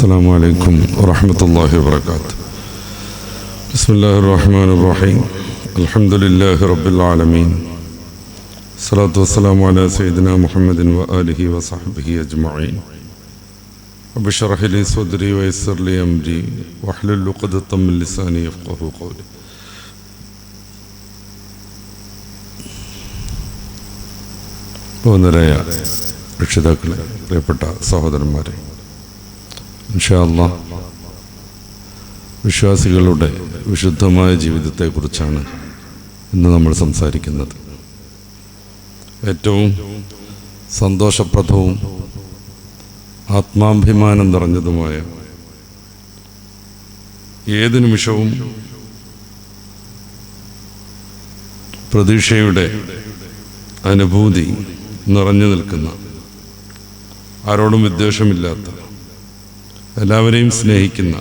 السلام عليكم ورحمة الله وبركاته. بسم الله الرحمن الرحيم. الحمد لله رب العالمين. الصلاة والسلام على سيدنا محمد وآله وصحبه أجمعين. رب اشرح لي صدري ويسر لي أمري واحلل عقدة من لساني يفقهوا قولي. ബഹുമാന്യരായ രക്ഷിതാക്കളെ, പ്രിയപ്പെട്ട സഹോദരന്മാരെ, ഇൻഷാ അല്ലാഹ് വിശ്വാസികളുടെ വിശുദ്ധമായ ജീവിതത്തെക്കുറിച്ചാണ് ഇന്ന് നമ്മൾ സംസാരിക്കുന്നത്. ഏറ്റവും സന്തോഷപ്രദവും ആത്മാഭിമാനം നിറഞ്ഞതുമായ, ഏത് നിമിഷവും പ്രതീക്ഷയുടെ അനുഭൂതി നിറഞ്ഞു നിൽക്കുന്ന, ആരോടും വിദ്വേഷമില്ലാത്ത, എല്ലാവരെയും സ്നേഹിക്കുന്ന,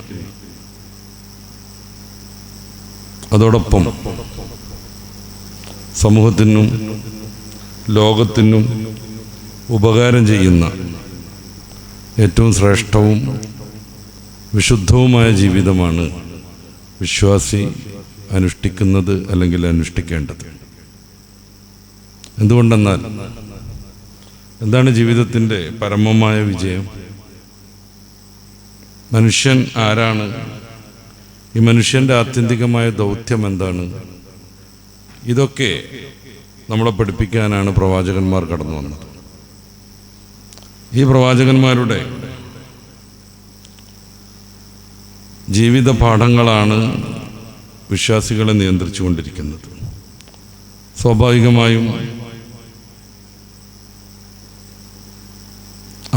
അതോടൊപ്പം സമൂഹത്തിനും ലോകത്തിനും ഉപകാരം ചെയ്യുന്ന ഏറ്റവും ശ്രേഷ്ഠവും വിശുദ്ധവുമായ ജീവിതമാണ് വിശ്വാസി അനുഷ്ഠിക്കുന്നത് അല്ലെങ്കിൽ അനുഷ്ഠിക്കേണ്ടത്. എന്തുകൊണ്ടെന്നാൽ, എന്താണ് ജീവിതത്തിൻ്റെ പരമമായ വിജയം? മനുഷ്യൻ ആരാണ്? ഈ മനുഷ്യൻ്റെ ആത്യന്തികമായ ദൗത്യം എന്താണ്? ഇതൊക്കെ നമ്മളെ പഠിപ്പിക്കാനാണ് പ്രവാചകന്മാർ കടന്നു വന്നത്. ഈ പ്രവാചകന്മാരുടെ ജീവിത പാഠങ്ങളാണ് വിശ്വാസികളെ നിയന്ത്രിച്ചു കൊണ്ടിരിക്കുന്നത്. സ്വാഭാവികമായും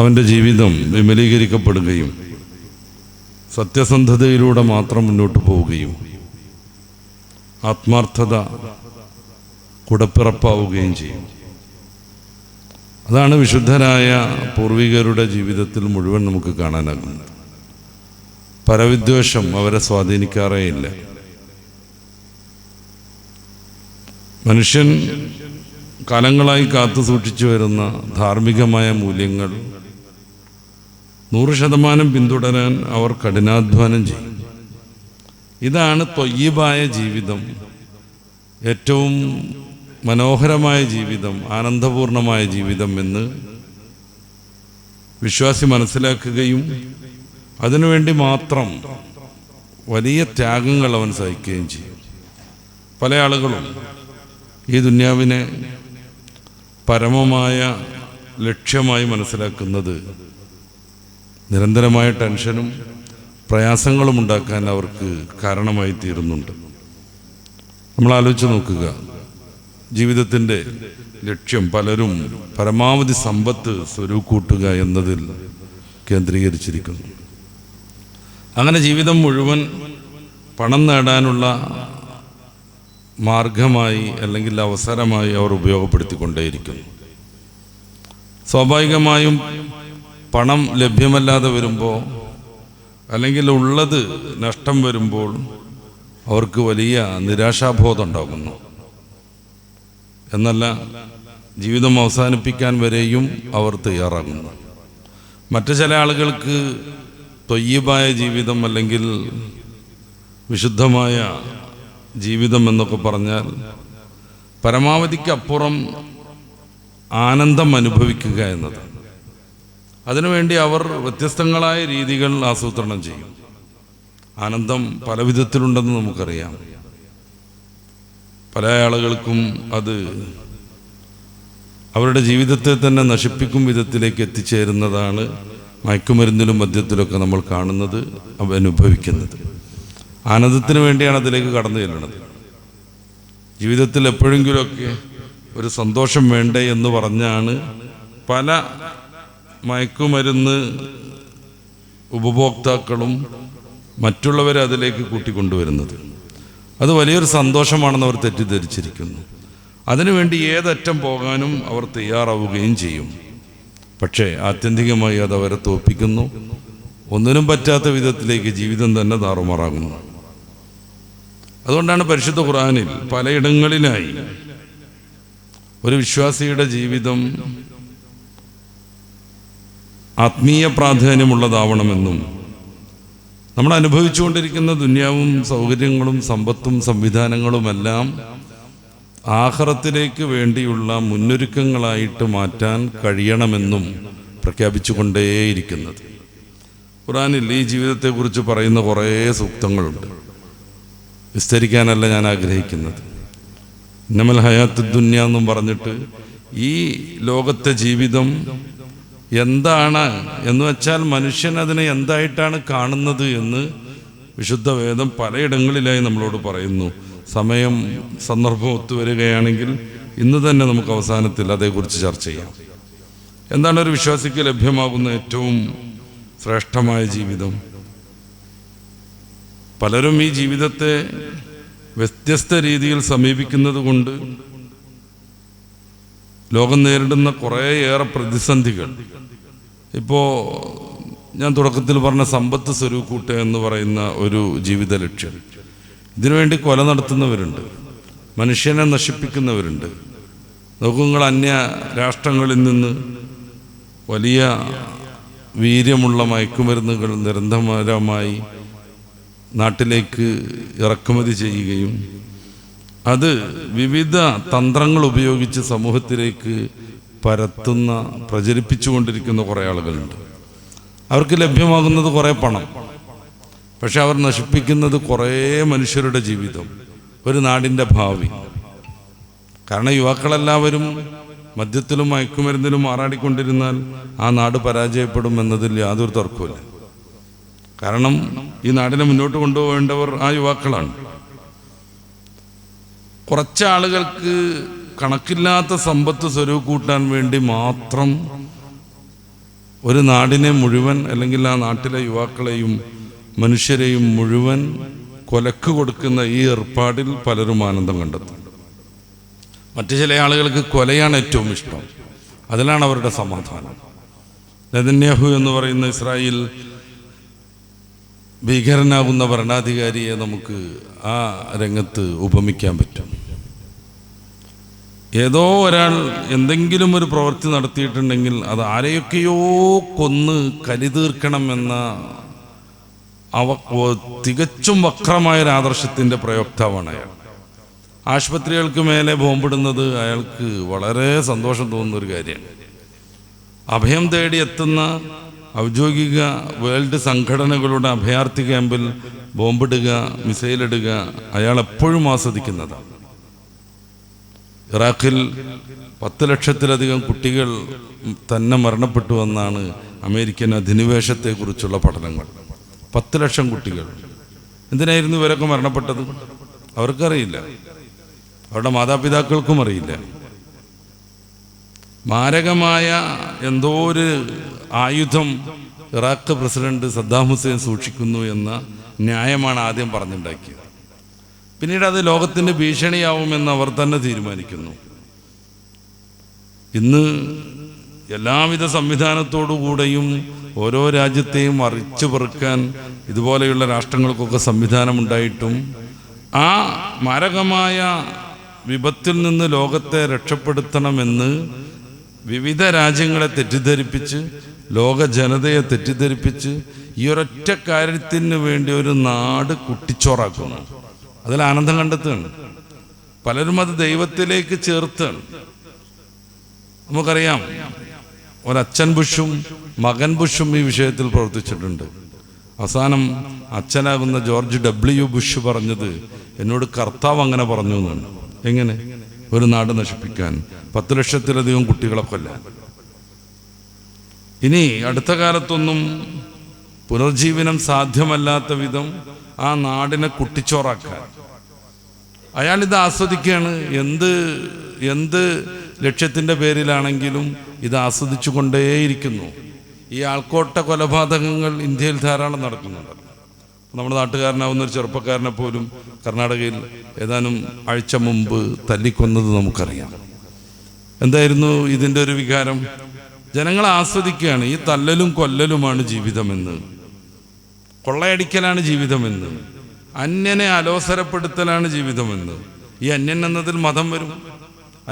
അവൻ്റെ ജീവിതം വിമലീകരിക്കപ്പെടുകയും സത്യസന്ധതയിലൂടെ മാത്രം മുന്നോട്ട് പോവുകയും ആത്മാർത്ഥത കുടപ്പിറപ്പാവുകയും ചെയ്യും. അതാണ് വിശുദ്ധരായ പൂർവികരുടെ ജീവിതത്തിൽ മുഴുവൻ നമുക്ക് കാണാനാകുന്നത്. പരവിദ്വേഷം അവരെ സ്വാധീനിക്കാറേയില്ല. മനുഷ്യൻ കാലങ്ങളായി കാത്തു സൂക്ഷിച്ചു വരുന്ന ധാർമ്മികമായ മൂല്യങ്ങൾ 100% പിന്തുടരാൻ അവർ കഠിനാധ്വാനം ചെയ്യും. ഇതാണ് ത്വയ്യിബായ ജീവിതം, ഏറ്റവും മനോഹരമായ ജീവിതം, ആനന്ദപൂർണമായ ജീവിതം എന്ന് വിശ്വാസി മനസ്സിലാക്കുകയും അതിനുവേണ്ടി മാത്രം വലിയ ത്യാഗങ്ങൾ അവൻ സഹിക്കുകയും ചെയ്യും. പല ആളുകളും ഈ ദുന്യാവിനെ പരമമായ ലക്ഷ്യമായി മനസ്സിലാക്കുന്നത് നിരന്തരമായ ടെൻഷനും പ്രയാസങ്ങളും ഉണ്ടാക്കാൻ അവർക്ക് കാരണമായി തീരുന്നുണ്ട്. നമ്മൾ ആലോചിച്ച് നോക്കുക, ജീവിതത്തിൻ്റെ ലക്ഷ്യം പലരും പരമാവധി സമ്പത്ത് സ്വരൂകൂട്ടുക എന്നതിൽ കേന്ദ്രീകരിച്ചിരിക്കുന്നു. അങ്ങനെ ജീവിതം മുഴുവൻ പണം നേടാനുള്ള മാർഗമായി അല്ലെങ്കിൽ അവസരമായി അവർ ഉപയോഗപ്പെടുത്തിക്കൊണ്ടേയിരിക്കുന്നു. സ്വാഭാവികമായും പണം ലഭ്യമല്ലാതെ വരുമ്പോൾ അല്ലെങ്കിൽ ഉള്ളത് നഷ്ടം വരുമ്പോൾ അവർക്ക് വലിയ നിരാശാബോധം ഉണ്ടാകുന്നു. എന്നല്ല, ജീവിതം അവസാനിപ്പിക്കാൻ വരെയും അവർ തയ്യാറാകുന്നു. മറ്റു ചില ആളുകൾക്ക് ത്വയ്യിബായ ജീവിതം അല്ലെങ്കിൽ വിശുദ്ധമായ ജീവിതം എന്നൊക്കെ പറഞ്ഞാൽ പരമാവധിക്കപ്പുറം ആനന്ദം അനുഭവിക്കുക എന്നത്. അതിനുവേണ്ടി അവർ വ്യത്യസ്തങ്ങളായ രീതികൾ ആസൂത്രണം ചെയ്യും. ആനന്ദം പല വിധത്തിലുണ്ടെന്ന് നമുക്കറിയാം. പല ആളുകൾക്കും അത് അവരുടെ ജീവിതത്തെ തന്നെ നശിപ്പിക്കും വിധത്തിലേക്ക് എത്തിച്ചേരുന്നതാണ് മയക്കുമരുന്നിലും മദ്യത്തിലൊക്കെ നമ്മൾ കാണുന്നത്, അനുഭവിക്കുന്നത്. ആനന്ദത്തിന് വേണ്ടിയാണ് അതിലേക്ക് കടന്നു ചെല്ലുന്നത്. ജീവിതത്തിൽ എപ്പോഴെങ്കിലുമൊക്കെ ഒരു സന്തോഷം വേണ്ടേ എന്ന് പറഞ്ഞാണ് പല മയക്കുമരുന്ന് ഉപഭോക്താക്കളും മറ്റുള്ളവരെ അതിലേക്ക് കൂട്ടിക്കൊണ്ടുവരുന്നത്. അത് വലിയൊരു സന്തോഷമാണെന്ന് അവർ തെറ്റിദ്ധരിച്ചിരിക്കുന്നു. അതിനുവേണ്ടി ഏതറ്റം പോകാനും അവർ തയ്യാറാവുകയും ചെയ്യും. പക്ഷേ ആത്യന്തികമായി അത് അവരെ തോൽപ്പിക്കുന്നു. ഒന്നിനും പറ്റാത്ത വിധത്തിലേക്ക് ജീവിതം തന്നെ താറുമാറാകുന്നു. അതുകൊണ്ടാണ് പരിശുദ്ധ ഖുർആനിൽ പലയിടങ്ങളിലായി ഒരു വിശ്വാസിയുടെ ജീവിതം ആത്മീയ പ്രാധാന്യമുള്ളതാവണമെന്നും നമ്മൾ അനുഭവിച്ചുകൊണ്ടിരിക്കുന്ന ദുനിയാവും സൗകര്യങ്ങളും സമ്പത്തും സംവിധാനങ്ങളുമെല്ലാം ആഖിറത്തിലേക്ക് വേണ്ടിയുള്ള മുന്നൊരുക്കങ്ങളായിട്ട് മാറ്റാൻ കഴിയണമെന്നും പ്രഖ്യാപിച്ചുകൊണ്ടേയിരിക്കുന്നത്. ഖുർആനിൽ ഈ ജീവിതത്തെക്കുറിച്ച് പറയുന്ന കുറേ സൂക്തങ്ങളുണ്ട്. വിസ്തരിക്കാനല്ല ഞാൻ ആഗ്രഹിക്കുന്നത്. ഇന്നമൽ ഹയാത്ത് ദുനിയ എന്നും പറഞ്ഞിട്ട് ഈ ലോകത്തെ ജീവിതം എന്താണ് എന്ന് വെച്ചാൽ മനുഷ്യൻ അതിനെ എന്തായിട്ടാണ് കാണുന്നത് എന്ന് വിശുദ്ധ വേദം പലയിടങ്ങളിലായി നമ്മളോട് പറയുന്നു. സമയം സന്ദർഭം ഒത്തുവരികയാണെങ്കിൽ ഇന്ന് തന്നെ നമുക്ക് അവസാനത്തിൽ അതേക്കുറിച്ച് ചർച്ച ചെയ്യാം. എന്താണ് ഒരു വിശ്വാസിക്ക് ലഭ്യമാകുന്ന ഏറ്റവും ശ്രേഷ്ഠമായ ജീവിതം? പലരും ഈ ജീവിതത്തെ വ്യത്യസ്ത രീതിയിൽ സമീപിക്കുന്നത് കൊണ്ട് ലോകം നേരിടുന്ന കുറേയേറെ പ്രതിസന്ധികൾ, ഇപ്പോൾ ഞാൻ തുടക്കത്തിൽ പറഞ്ഞ സമ്പത്ത് സ്വരൂക്കൂട്ടുക എന്ന് പറയുന്ന ഒരു ജീവിത ലക്ഷ്യം, ഇതിനുവേണ്ടി കൊല നടത്തുന്നവരുണ്ട്, മനുഷ്യനെ നശിപ്പിക്കുന്നവരുണ്ട്. നോക്കുങ്ങൾ അന്യ രാഷ്ട്രങ്ങളിൽ നിന്ന് വലിയ വീര്യമുള്ള മയക്കുമരുന്നുകൾ നിരന്തരമായി നാട്ടിലേക്ക് ഇറക്കുമതി ചെയ്യുകയും അത് വിവിധ തന്ത്രങ്ങൾ ഉപയോഗിച്ച് സമൂഹത്തിലേക്ക് പരത്തുന്ന പ്രചരിപ്പിച്ചുകൊണ്ടിരിക്കുന്ന കുറേ ആളുകളുണ്ട്. അവർക്ക് ലഭ്യമാകുന്നത് കുറേ പണം, പക്ഷെ അവർ നശിപ്പിക്കുന്നത് കുറേ മനുഷ്യരുടെ ജീവിതം, ഒരു നാടിൻ്റെ ഭാവി. കാരണം യുവാക്കളെല്ലാവരും മദ്യത്തിലും മയക്കുമരുന്നിലും ആറാടിക്കൊണ്ടിരുന്നാൽ ആ നാട് പരാജയപ്പെടും എന്നതിൽ യാതൊരു തർക്കമില്ല. കാരണം ഈ നാടിനെ മുന്നോട്ട് കൊണ്ടുപോകേണ്ടവർ ആ യുവാക്കളാണ്. കുറച്ച് ആളുകൾക്ക് കണക്കില്ലാത്ത സമ്പത്ത് സ്വരൂകൂട്ടാൻ വേണ്ടി മാത്രം ഒരു നാടിനെ മുഴുവൻ, അല്ലെങ്കിൽ ആ നാട്ടിലെ യുവാക്കളെയും മനുഷ്യരെയും മുഴുവൻ കൊലക്ക് കൊടുക്കുന്ന ഈ ഏർപ്പാടിൽ പലരും ആനന്ദം കണ്ടെത്തും. മറ്റു ചില ആളുകൾക്ക് കൊലയാണ് ഏറ്റവും ഇഷ്ടം, അതിലാണ് അവരുടെ സമാധാനം. നെതന്യാഹു എന്ന് പറയുന്ന ഇസ്രായേൽ ഭീകരനാകുന്ന ഭരണാധികാരിയെ നമുക്ക് ആ രംഗത്ത് ഉപമിക്കാൻ പറ്റും. ഏതോ ഒരാൾ എന്തെങ്കിലും ഒരു പ്രവൃത്തി നടത്തിയിട്ടുണ്ടെങ്കിൽ അത് ആരെയൊക്കെയോ കൊന്ന് കലിതീർക്കണം എന്ന തികച്ചും വക്രമായൊരു ആദർശത്തിൻ്റെ പ്രയോക്താവാണ് അയാൾ. ആശുപത്രികൾക്ക് മേലെ ബോംബിടുന്നത് അയാൾക്ക് വളരെ സന്തോഷം തോന്നുന്ന ഒരു കാര്യമാണ്. അഭയം തേടി എത്തുന്ന ഔദ്യോഗിക വേൾഡ് സംഘടനകളുടെ അഭയാർത്ഥി ക്യാമ്പിൽ ബോംബിടുക, മിസൈലിടുക അയാൾ എപ്പോഴും ആസ്വദിക്കുന്നതാണ്. ഇറാഖിൽ 10 ലക്ഷത്തിലധികം കുട്ടികൾ തന്നെ മരണപ്പെട്ടുവെന്നാണ് അമേരിക്കൻ അധിനിവേശത്തെക്കുറിച്ചുള്ള പഠനങ്ങൾ. 10 ലക്ഷം കുട്ടികൾ. എന്തിനായിരുന്നു ഇവരൊക്കെ മരണപ്പെട്ടത്? അവർക്കറിയില്ല, അവരുടെ മാതാപിതാക്കൾക്കും അറിയില്ല. മാരകമായ എന്തോ ഒരു ആയുധം ഇറാഖ് പ്രസിഡന്റ് സദ്ദാം ഹുസൈൻ സൂക്ഷിക്കുന്നു എന്ന ന്യായമാണ് ആദ്യം പറഞ്ഞുണ്ടാക്കിയത്. പിന്നീട് അത് ലോകത്തിൻ്റെ ഭീഷണിയാവുമെന്ന് അവർ തന്നെ തീരുമാനിക്കുന്നു. ഇന്ന് എല്ലാവിധ സംവിധാനത്തോടുകൂടെയും ഓരോ രാജ്യത്തെയും അറിച്ചു പെറുക്കാൻ ഇതുപോലെയുള്ള രാഷ്ട്രങ്ങൾക്കൊക്കെ സംവിധാനമുണ്ടായിട്ടും ആ മാരകമായ വിപത്തിൽ നിന്ന് ലോകത്തെ രക്ഷപ്പെടുത്തണമെന്ന് വിവിധ രാജ്യങ്ങളെ തെറ്റിദ്ധരിപ്പിച്ച്, ലോക ജനതയെ തെറ്റിദ്ധരിപ്പിച്ച് ഈ ഒരൊറ്റ കാര്യത്തിന് വേണ്ടി ഒരു നാട് കുട്ടിച്ചോറാക്കുന്നു. അതിൽ ആനന്ദം കണ്ടെത്തുകയാണ്. പലരും അത് ദൈവത്തിലേക്ക് ചേർത്താണ്. നമുക്കറിയാം, ഒരച്ഛൻ ബുഷും മകൻ ബുഷും ഈ വിഷയത്തിൽ പ്രവർത്തിച്ചിട്ടുണ്ട്. അവസാനം അച്ഛനാകുന്ന ജോർജ് W. ബുഷ് പറഞ്ഞത്, എന്നോട് കർത്താവ് അങ്ങനെ പറഞ്ഞു എന്നാണ്. എങ്ങനെ? ഒരു നാട് നശിപ്പിക്കാൻ, 10 ലക്ഷത്തിലധികം കുട്ടികളെ കൊല്ലാൻ. ഇനി അടുത്ത കാലത്തൊന്നും പുനർജീവനം സാധ്യമല്ലാത്ത വിധം ആ നാടിനെ കുട്ടിച്ചോറാക്കാൻ അയാളിത് ആസ്വദിക്കുകയാണ്. എന്ത് ലക്ഷ്യത്തിൻ്റെ പേരിലാണെങ്കിലും ഇത് ആസ്വദിച്ചു കൊണ്ടേയിരിക്കുന്നു. ഈ ആൾക്കോട്ട കൊലപാതകങ്ങൾ ഇന്ത്യയിൽ ധാരാളം നടക്കുന്നുണ്ട്. നമ്മുടെ നാട്ടുകാരനാവുന്ന ഒരു ചെറുപ്പക്കാരനെ പോലും കർണാടകയിൽ ഏതാനും ആഴ്ച മുമ്പ് തല്ലിക്കൊന്നത് നമുക്കറിയാം. എന്തായിരുന്നു ഇതിൻ്റെ ഒരു വികാരം? ജനങ്ങൾ ആസ്വദിക്കുകയാണ്. ഈ തല്ലലും കൊല്ലലുമാണ് ജീവിതമെന്ന്, കൊള്ളയടിക്കലാണ് ജീവിതമെന്ന്, അന്യനെ അലോസരപ്പെടുത്തലാണ് ജീവിതമെന്ന്. ഈ അന്യൻ എന്നതിൽ മതം വരും,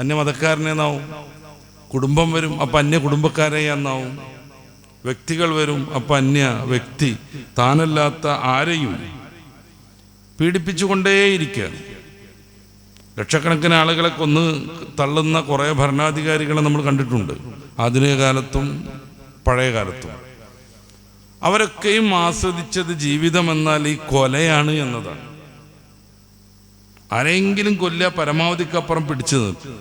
അന്യമതക്കാരനെ എന്നാവും. കുടുംബം വരും, അപ്പം അന്യ കുടുംബക്കാരെ എന്നാവും. വ്യക്തികൾ വരും. അപ്പം അന്യ വ്യക്തി താനല്ലാത്ത ആരെയും പീഡിപ്പിച്ചുകൊണ്ടേയിരിക്കുകയാണ്. ലക്ഷക്കണക്കിന് ആളുകളെ കൊന്ന് തള്ളുന്ന കുറേ ഭരണാധികാരികളെ നമ്മൾ കണ്ടിട്ടുണ്ട്, ആധുനിക കാലത്തും പഴയ കാലത്തും. അവരൊക്കെയും ആസ്വദിച്ചത് ജീവിതം എന്നാൽ ഈ കൊലയാണ് എന്നതാണ്. ആരെങ്കിലും കൊല്ലുക, പരമാവധിക്കപ്പുറം പിടിച്ചു നിർത്തുക.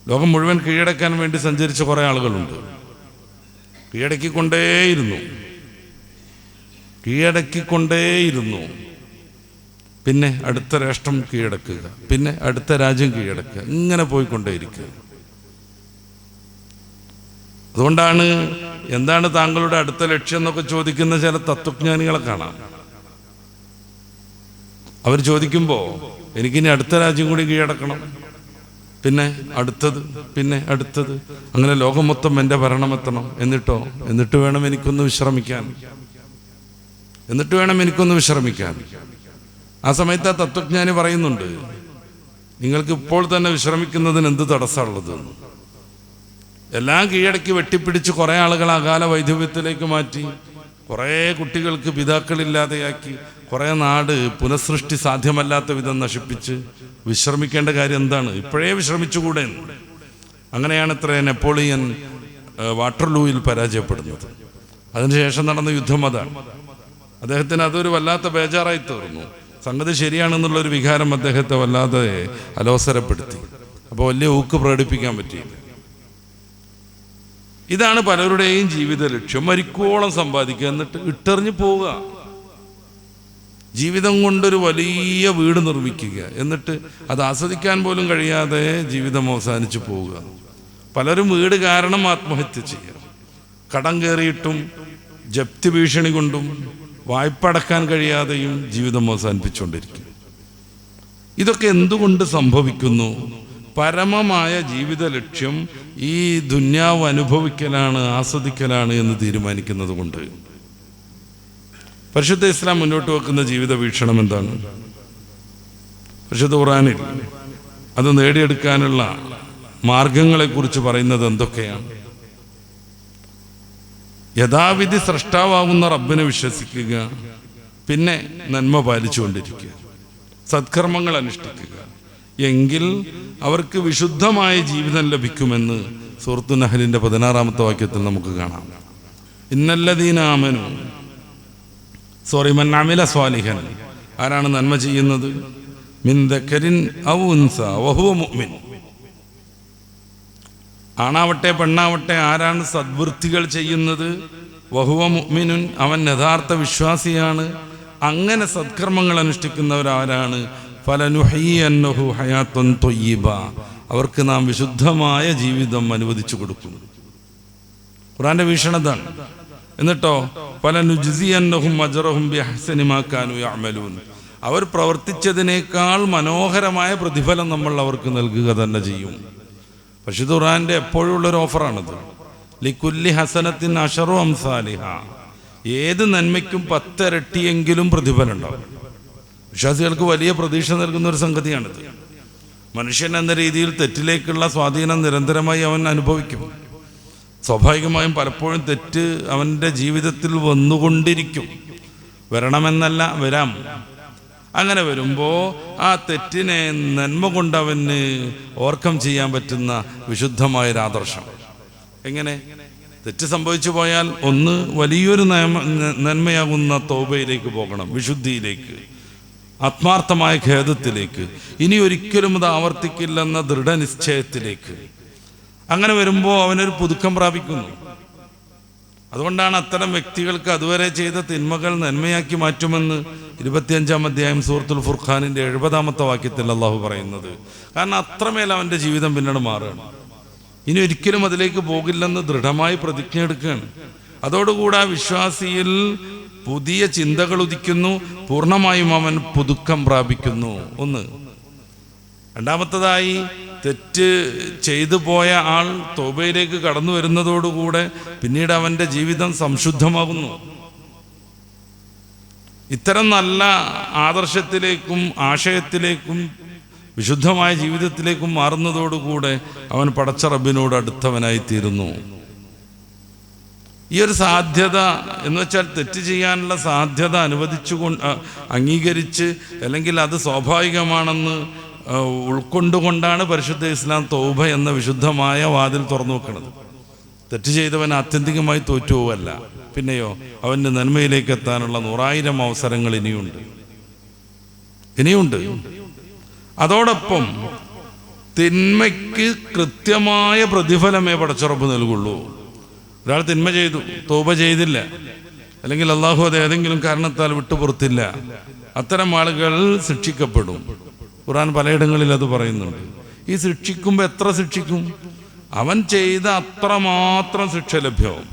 ലോകം മുഴുവൻ കീഴടക്കാൻ വേണ്ടി സഞ്ചരിച്ച കുറേ ആളുകളുണ്ട്. കീഴടക്കിക്കൊണ്ടേയിരുന്നു. പിന്നെ അടുത്ത രാഷ്ട്രം കീഴടക്കുക, പിന്നെ അടുത്ത രാജ്യം കീഴടക്കുക, ഇങ്ങനെ പോയിക്കൊണ്ടേയിരിക്കുക. അതുകൊണ്ടാണ് എന്താണ് താങ്കളുടെ അടുത്ത ലക്ഷ്യം എന്നൊക്കെ ചോദിക്കുന്ന ചില തത്വജ്ഞാനികളെ കാണാം. അവർ ചോദിക്കുമ്പോൾ എനിക്കിനി അടുത്ത രാജ്യം കൂടി കീഴടക്കണം, പിന്നെ അടുത്തത്, പിന്നെ അടുത്തത്, അങ്ങനെ ലോകം മൊത്തം എൻ്റെ ഭരണം എത്തണം. എന്നിട്ട് വേണം എനിക്കൊന്ന് വിശ്രമിക്കാൻ. ആ സമയത്ത് ആ തത്വജ്ഞാനി പറയുന്നുണ്ട്, നിങ്ങൾക്ക് ഇപ്പോൾ തന്നെ വിശ്രമിക്കുന്നതിന് എന്ത് തടസ്സമുള്ളത്? എല്ലാം കീഴടക്കി വെട്ടിപ്പിടിച്ച് കുറേ ആളുകൾ അകാല വൈധവ്യത്തിലേക്ക് മാറ്റി, കുറേ കുട്ടികൾക്ക് പിതാക്കളില്ലാതെയാക്കി, കുറേ നാട് പുനഃസൃഷ്ടി സാധ്യമല്ലാത്ത വിധം നശിപ്പിച്ച് വിശ്രമിക്കേണ്ട കാര്യം എന്താണ്? ഇപ്പോഴേ വിശ്രമിച്ചുകൂടെ? അങ്ങനെയാണ് ഇത്ര നെപ്പോളിയൻ വാട്ടർലൂയിൽ പരാജയപ്പെടുന്നത്. അതിനുശേഷം നടന്ന യുദ്ധം അതാണ്. അദ്ദേഹത്തിന് അതൊരു വല്ലാത്ത ബേജാറായി തീർന്നു. സംഗതി ശരിയാണെന്നുള്ളൊരു വികാരം അദ്ദേഹത്തെ വല്ലാതെ അലോസരപ്പെടുത്തി. അപ്പോൾ വലിയ ഊക്ക് പ്രകടിപ്പിക്കാൻ പറ്റിയില്ല. ഇതാണ് പലരുടെയും ജീവിത ലക്ഷ്യം. മരിക്കോളം സമ്പാദിക്കുക, എന്നിട്ട് ഇട്ടെറിഞ്ഞ് പോവുക. ജീവിതം കൊണ്ടൊരു വലിയ വീട് നിർമ്മിക്കുക, എന്നിട്ട് അത് ആസ്വദിക്കാൻ പോലും കഴിയാതെ ജീവിതം അവസാനിച്ചു പോവുക. പലരും വീട് കാരണം ആത്മഹത്യ ചെയ്യുക. കടം കയറിയിട്ടും ജപ്തി ഭീഷണി കൊണ്ടും വായ്പ അടക്കാൻ കഴിയാതെയും ജീവിതം അവസാനിപ്പിച്ചുകൊണ്ടിരിക്കും. ഇതൊക്കെ എന്തുകൊണ്ട് സംഭവിക്കുന്നു? പരമമായ ജീവിത ലക്ഷ്യം ഈ ദുന്യാവ് അനുഭവിക്കലാണ്, ആസ്വദിക്കലാണ് എന്ന് തീരുമാനിക്കുന്നത് കൊണ്ട്. പരിശുദ്ധ ഇസ്ലാം മുന്നോട്ട് വെക്കുന്ന ജീവിത വീക്ഷണം എന്താണ്? പരിശുദ്ധ ഖുർആനിൽ അത് നേടിയെടുക്കാനുള്ള മാർഗങ്ങളെക്കുറിച്ച് പറയുന്നത് എന്തൊക്കെയാണ്? യഥാവിധി സ്രഷ്ടാവാകുന്ന റബ്ബിനെ വിശ്വസിക്കുക, പിന്നെ നന്മ പാലിച്ചുകൊണ്ടിരിക്കുക, സത്കർമ്മങ്ങൾ അനുഷ്ഠിക്കുക. എങ്കിൽ അവർക്ക് വിശുദ്ധമായ ജീവിതം ലഭിക്കുമെന്ന് സൂറത്തുൻ നഹ്ലിന്റെ 16-ാമത്തെ വാക്യത്തിൽ നമുക്ക് കാണാം. ഇന്നല്ലദീന ആമനു മൻ അമില സ്വാലിഹൻ, ആരാണ് നന്മ ചെയ്യുന്നത്? മിൻ ദക്കരിൻ ഔ ഉൻസ വഹുവ മുഅ്മിൻ, ആണാവട്ടെ പെണ്ണാവട്ടെ ആരാണ് സദ്വൃത്തികൾ ചെയ്യുന്നത്? വഹുവ മുഅ്മിനുൻ, അവൻ യഥാർത്ഥ വിശ്വാസിയാണ്. അങ്ങനെ സത്കർമ്മങ്ങൾ അനുഷ്ഠിക്കുന്നവരാരാണ്? ഫലനുഹയ്യന്നഹു ഹയാത്തുൻ ത്വയ്യിബ, അവർക്ക് നാം വിശുദ്ധമായ ജീവിതം അനുവദിച്ചു കൊടുക്കും. ഖുർആന്റെ വീക്ഷണതാണ്. എന്നിട്ടോ ഫലനുജ്സിയന്നഹും അജ്റഹും ബിഅഹ്സനി മാ കാനൂ യഅമലൂൻ, അവർ പ്രവർത്തിച്ചതിനേക്കാൾ മനോഹരമായ പ്രതിഫലം നമ്മൾ അവർക്ക് നൽകുക തന്നെ ചെയ്യും. പരിശുദ്ധ ഖുർആന്റെ എപ്പോഴുള്ളൊരു ഓഫറാണിത്. ലികുല്ലി ഹസനത്തിൻ അശറു അംസാലിഹ, ഏത് നന്മയ്ക്കും 10 ഇരട്ടിയെങ്കിലും പ്രതിഫലം ഉണ്ടാവും. വിശ്വാസികൾക്ക് വലിയ പ്രതീക്ഷ നൽകുന്ന ഒരു സംഗതിയാണിത്. മനുഷ്യൻ എന്ന രീതിയിൽ തെറ്റിലേക്കുള്ള സ്വാധീനം നിരന്തരമായി അവൻ അനുഭവിക്കും. സ്വാഭാവികമായും പലപ്പോഴും തെറ്റ് അവൻ്റെ ജീവിതത്തിൽ വന്നുകൊണ്ടിരിക്കും. വരണമെന്നല്ല, വരാം. അങ്ങനെ വരുമ്പോൾ ആ തെറ്റിനെ നന്മ കൊണ്ട് അവന് ഓവർകം ചെയ്യാൻ പറ്റുന്ന വിശുദ്ധമായൊരാദർശം. എങ്ങനെ? തെറ്റ് സംഭവിച്ചു പോയാൽ ഒന്ന് വലിയൊരു നന്മയാകുന്ന തൗബയിലേക്ക് പോകണം, വിശുദ്ധിയിലേക്ക്, ആത്മാർത്ഥമായ ഖേദത്തിലേക്ക്, ഇനി ഒരിക്കലും അത് ആവർത്തിക്കില്ലെന്ന ദൃഢനിശ്ചയത്തിലേക്ക്. അങ്ങനെ വരുമ്പോൾ അവനൊരു പുതുക്കം പ്രാപിക്കുന്നു. അതുകൊണ്ടാണ് അത്തരം വ്യക്തികൾക്ക് അതുവരെ ചെയ്ത തിന്മകൾ നന്മയാക്കി മാറ്റുമെന്ന് 25-ാം അധ്യായം സൂറത്തുൽ ഫുർഖാനിന്റെ 70-ാമത്തെ വാക്യത്തിൽ അള്ളാഹു പറയുന്നത്. കാരണം അത്രമേൽ അവൻ്റെ ജീവിതം പിന്നീട് മാറുകയാണ്. ഇനി ഒരിക്കലും അതിലേക്ക് പോകില്ലെന്ന് ദൃഢമായി പ്രതിജ്ഞ എടുക്കുകയാണ്. അതോടുകൂടെ ആ വിശ്വാസിയിൽ പുതിയ ചിന്തകൾ ഉദിക്കുന്നു, പൂർണ്ണമായും അവൻ പുതുക്കം പ്രാപിക്കുന്നു. ഒന്ന്. രണ്ടാമത്തതായി, തെറ്റ് ചെയ്തു പോയ ആൾ തൗബയിലേക്ക് കടന്നു വരുന്നതോടുകൂടെ പിന്നീട് അവൻ്റെ ജീവിതം സംശുദ്ധമാകുന്നു. ഇത്തരം നല്ല ആദർശത്തിലേക്കും ആശയത്തിലേക്കും വിശുദ്ധമായ ജീവിതത്തിലേക്കും മാറുന്നതോടുകൂടെ അവൻ പടച്ച റബ്ബിനോട് അടുത്തവനായി തീരുന്നു. ഈ ഒരു സാധ്യത എന്ന് വെച്ചാൽ തെറ്റ് ചെയ്യാനുള്ള സാധ്യത അംഗീകരിച്ച് അല്ലെങ്കിൽ അത് സ്വാഭാവികമാണെന്ന് ഉൾക്കൊണ്ടുകൊണ്ടാണ് പരിശുദ്ധ ഇസ്ലാം തൗബ എന്ന വിശുദ്ധമായ വാതിൽ തുറന്നു വെക്കുന്നത്. തെറ്റ് ചെയ്തവൻ ആത്യന്തികമായി തോറ്റുപോവല്ല, പിന്നെയോ അവൻ്റെ നന്മയിലേക്ക് എത്താനുള്ള 100,000 അവസരങ്ങൾ ഇനിയുണ്ട്. അതോടൊപ്പം തിന്മയ്ക്ക് കൃത്യമായ പ്രതിഫലമേ പടച്ചുറപ്പ് നൽകുള്ളൂ. ഒരാൾ തിന്മ ചെയ്തു, തൗബ ചെയ്തില്ല, അല്ലെങ്കിൽ അള്ളാഹു അത് ഏതെങ്കിലും കാരണത്താൽ വിട്ടുപുറത്തില്ല, അത്തരം ആളുകൾ ശിക്ഷിക്കപ്പെടും. ഖുർആൻ പലയിടങ്ങളിൽ അത് പറയുന്നുണ്ട്. ഈ ശിക്ഷിക്കുമ്പോൾ എത്ര ശിക്ഷിക്കും? അവൻ ചെയ്ത അത്രമാത്രം ശിക്ഷ ലഭ്യവും.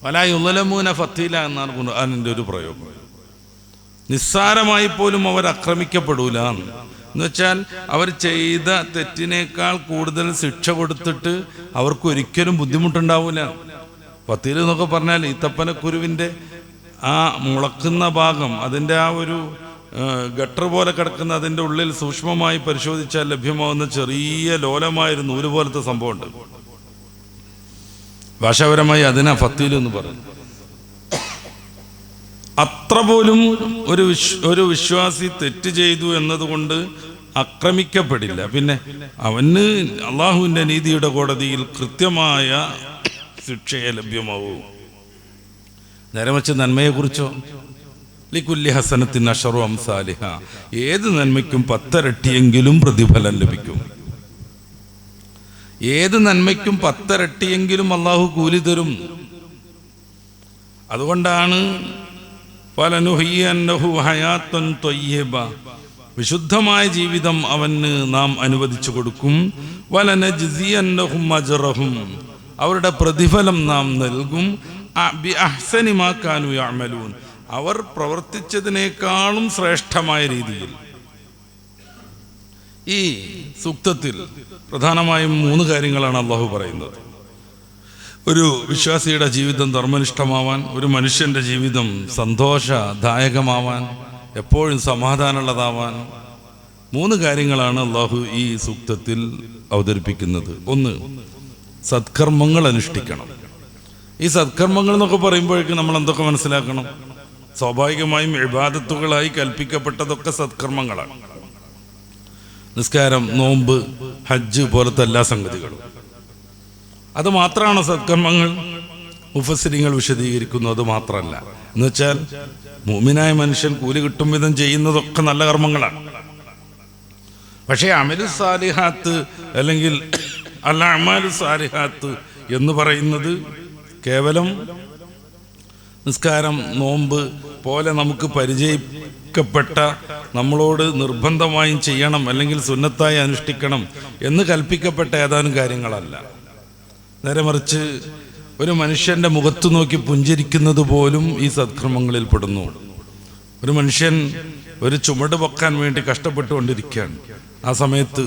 വലാ യുളമൂന ഫത്തീല എന്നാണ് ഖുർആനിൻ്റെ ഒരു പ്രയോഗം. നിസ്സാരമായി പോലും അവർ ആക്രമിക്കപ്പെടൂല എന്നുവെച്ചാൽ അവർ ചെയ്ത തെറ്റിനേക്കാൾ കൂടുതൽ ശിക്ഷ കൊടുത്തിട്ട് അവർക്ക് ഒരിക്കലും ബുദ്ധിമുട്ടുണ്ടാവില്ല. ഫത്തീൽ എന്നൊക്കെ പറഞ്ഞാൽ ഈത്തപ്പനക്കുരുവിൻ്റെ ആ മുളക്കുന്ന ഭാഗം, അതിൻ്റെ ആ ഒരു ഗട്ടർ പോലെ കിടക്കുന്ന അതിൻ്റെ ഉള്ളിൽ സൂക്ഷ്മമായി പരിശോധിച്ചാൽ ലഭ്യമാകുന്ന ചെറിയ ലോലമായൊരു നൂല് പോലത്തെ സംഭവമുണ്ട്. ഭാഷാപരമായി അതിനാ ഫത്തീൽ എന്ന് പറയും. അത്ര പോലും ഒരു വിശ്വാസി തെറ്റ് ചെയ്തു എന്നതുകൊണ്ട് ആക്രമിക്കപ്പെടില്ല. പിന്നെ അവന് അള്ളാഹുവിൻ്റെ നീതിയുടെ കോടതിയിൽ കൃത്യമായ ശിക്ഷയെ ലഭ്യമാവൂ. നേരെ മറിച്ച് നന്മയെക്കുറിച്ചോ, ലികുല്ലി ഹസനത്തിൻ അശറു അംസാലിഹ, ഏത് നന്മയ്ക്കും 10 ഇരട്ടിയെങ്കിലും പ്രതിഫലം ലഭിക്കും. ഏത് നന്മയ്ക്കും 10 ഇരട്ടിയെങ്കിലും അള്ളാഹു കൂലി തരും. അതുകൊണ്ടാണ് ഫലനുഹിയന്നഹു ഹയാത്തൻ ത്വയ്യിബ, വിശുദ്ധമായ ജീവിതം അവന് നാം അനുവദിച്ചു കൊടുക്കും. വലനജ്സിയന്നഹും അജ്റഹും, അവരുടെ പ്രതിഫലം നാം നൽകും. ബി അഹ്സനി മാ കാനൂ യഅമലൂൻ, അവർ പ്രവർത്തിച്ചതിനേക്കാളും ശ്രേഷ്ഠമായ രീതിയിൽ. ഈ സൂക്തത്തിൽ പ്രധാനമായും 3 കാര്യങ്ങളാണ് അള്ളാഹു പറയുന്നത്. ഒരു വിശ്വാസിയുടെ ജീവിതം ധർമ്മനിഷ്ഠമാവാൻ, ഒരു മനുഷ്യൻ്റെ ജീവിതം സന്തോഷദായകമാവാൻ, എപ്പോഴും സമാധാനമുള്ളതാവാൻ 3 കാര്യങ്ങളാണ് അള്ളാഹു ഈ സൂക്തത്തിൽ അവതരിപ്പിക്കുന്നത്. 1, സത്കർമ്മങ്ങൾ അനുഷ്ഠിക്കണം. ഈ സത്കർമ്മങ്ങൾ എന്നൊക്കെ പറയുമ്പോഴേക്കും നമ്മൾ എന്തൊക്കെ മനസ്സിലാക്കണം? സ്വാഭാവികമായും ഇബാദത്തുകളായി കൽപ്പിക്കപ്പെട്ടതൊക്കെ സത്കർമ്മങ്ങളാണ്. നിസ്കാരം, നോമ്പ്, ഹജ്ജ് പോലത്തെ എല്ലാ സംഗതികളും. അത് മാത്രമാണ് സത്കർമ്മങ്ങൾ. മുഫസ്സിരിങ്ങൾ വിശദീകരിക്കുന്നു അത് മാത്രമല്ല. എന്നുവെച്ചാൽ മുഅ്മിനായ മനുഷ്യൻ കൂലി കിട്ടും വിധം ചെയ്യുന്നതൊക്കെ നല്ല കർമ്മങ്ങളാണ്. പക്ഷേ അമലു സാലിഹാത്ത് അല്ലെങ്കിൽ അൽ അഅ്മാലു സാലിഹാത്ത് എന്ന് പറയുന്നത് കേവലം നിസ്കാരം, നോമ്പ് പോലെ നമുക്ക് പരിചയിക്കപ്പെട്ട, നമ്മളോട് നിർബന്ധമായും ചെയ്യണം അല്ലെങ്കിൽ സുന്നത്തായി അനുഷ്ഠിക്കണം എന്ന് കൽപ്പിക്കപ്പെട്ട ഏതാനും കാര്യങ്ങളല്ല. നേരെ മറിച്ച് ഒരു മനുഷ്യൻ്റെ മുഖത്ത് നോക്കി പുഞ്ചിരിക്കുന്നത് പോലും ഈ സത്കർമ്മങ്ങളിൽ പെടുന്നു. ഒരു മനുഷ്യൻ ഒരു ചുമട് പൊക്കാൻ വേണ്ടി കഷ്ടപ്പെട്ടുകൊണ്ടിരിക്കുകയാണ്. ആ സമയത്ത്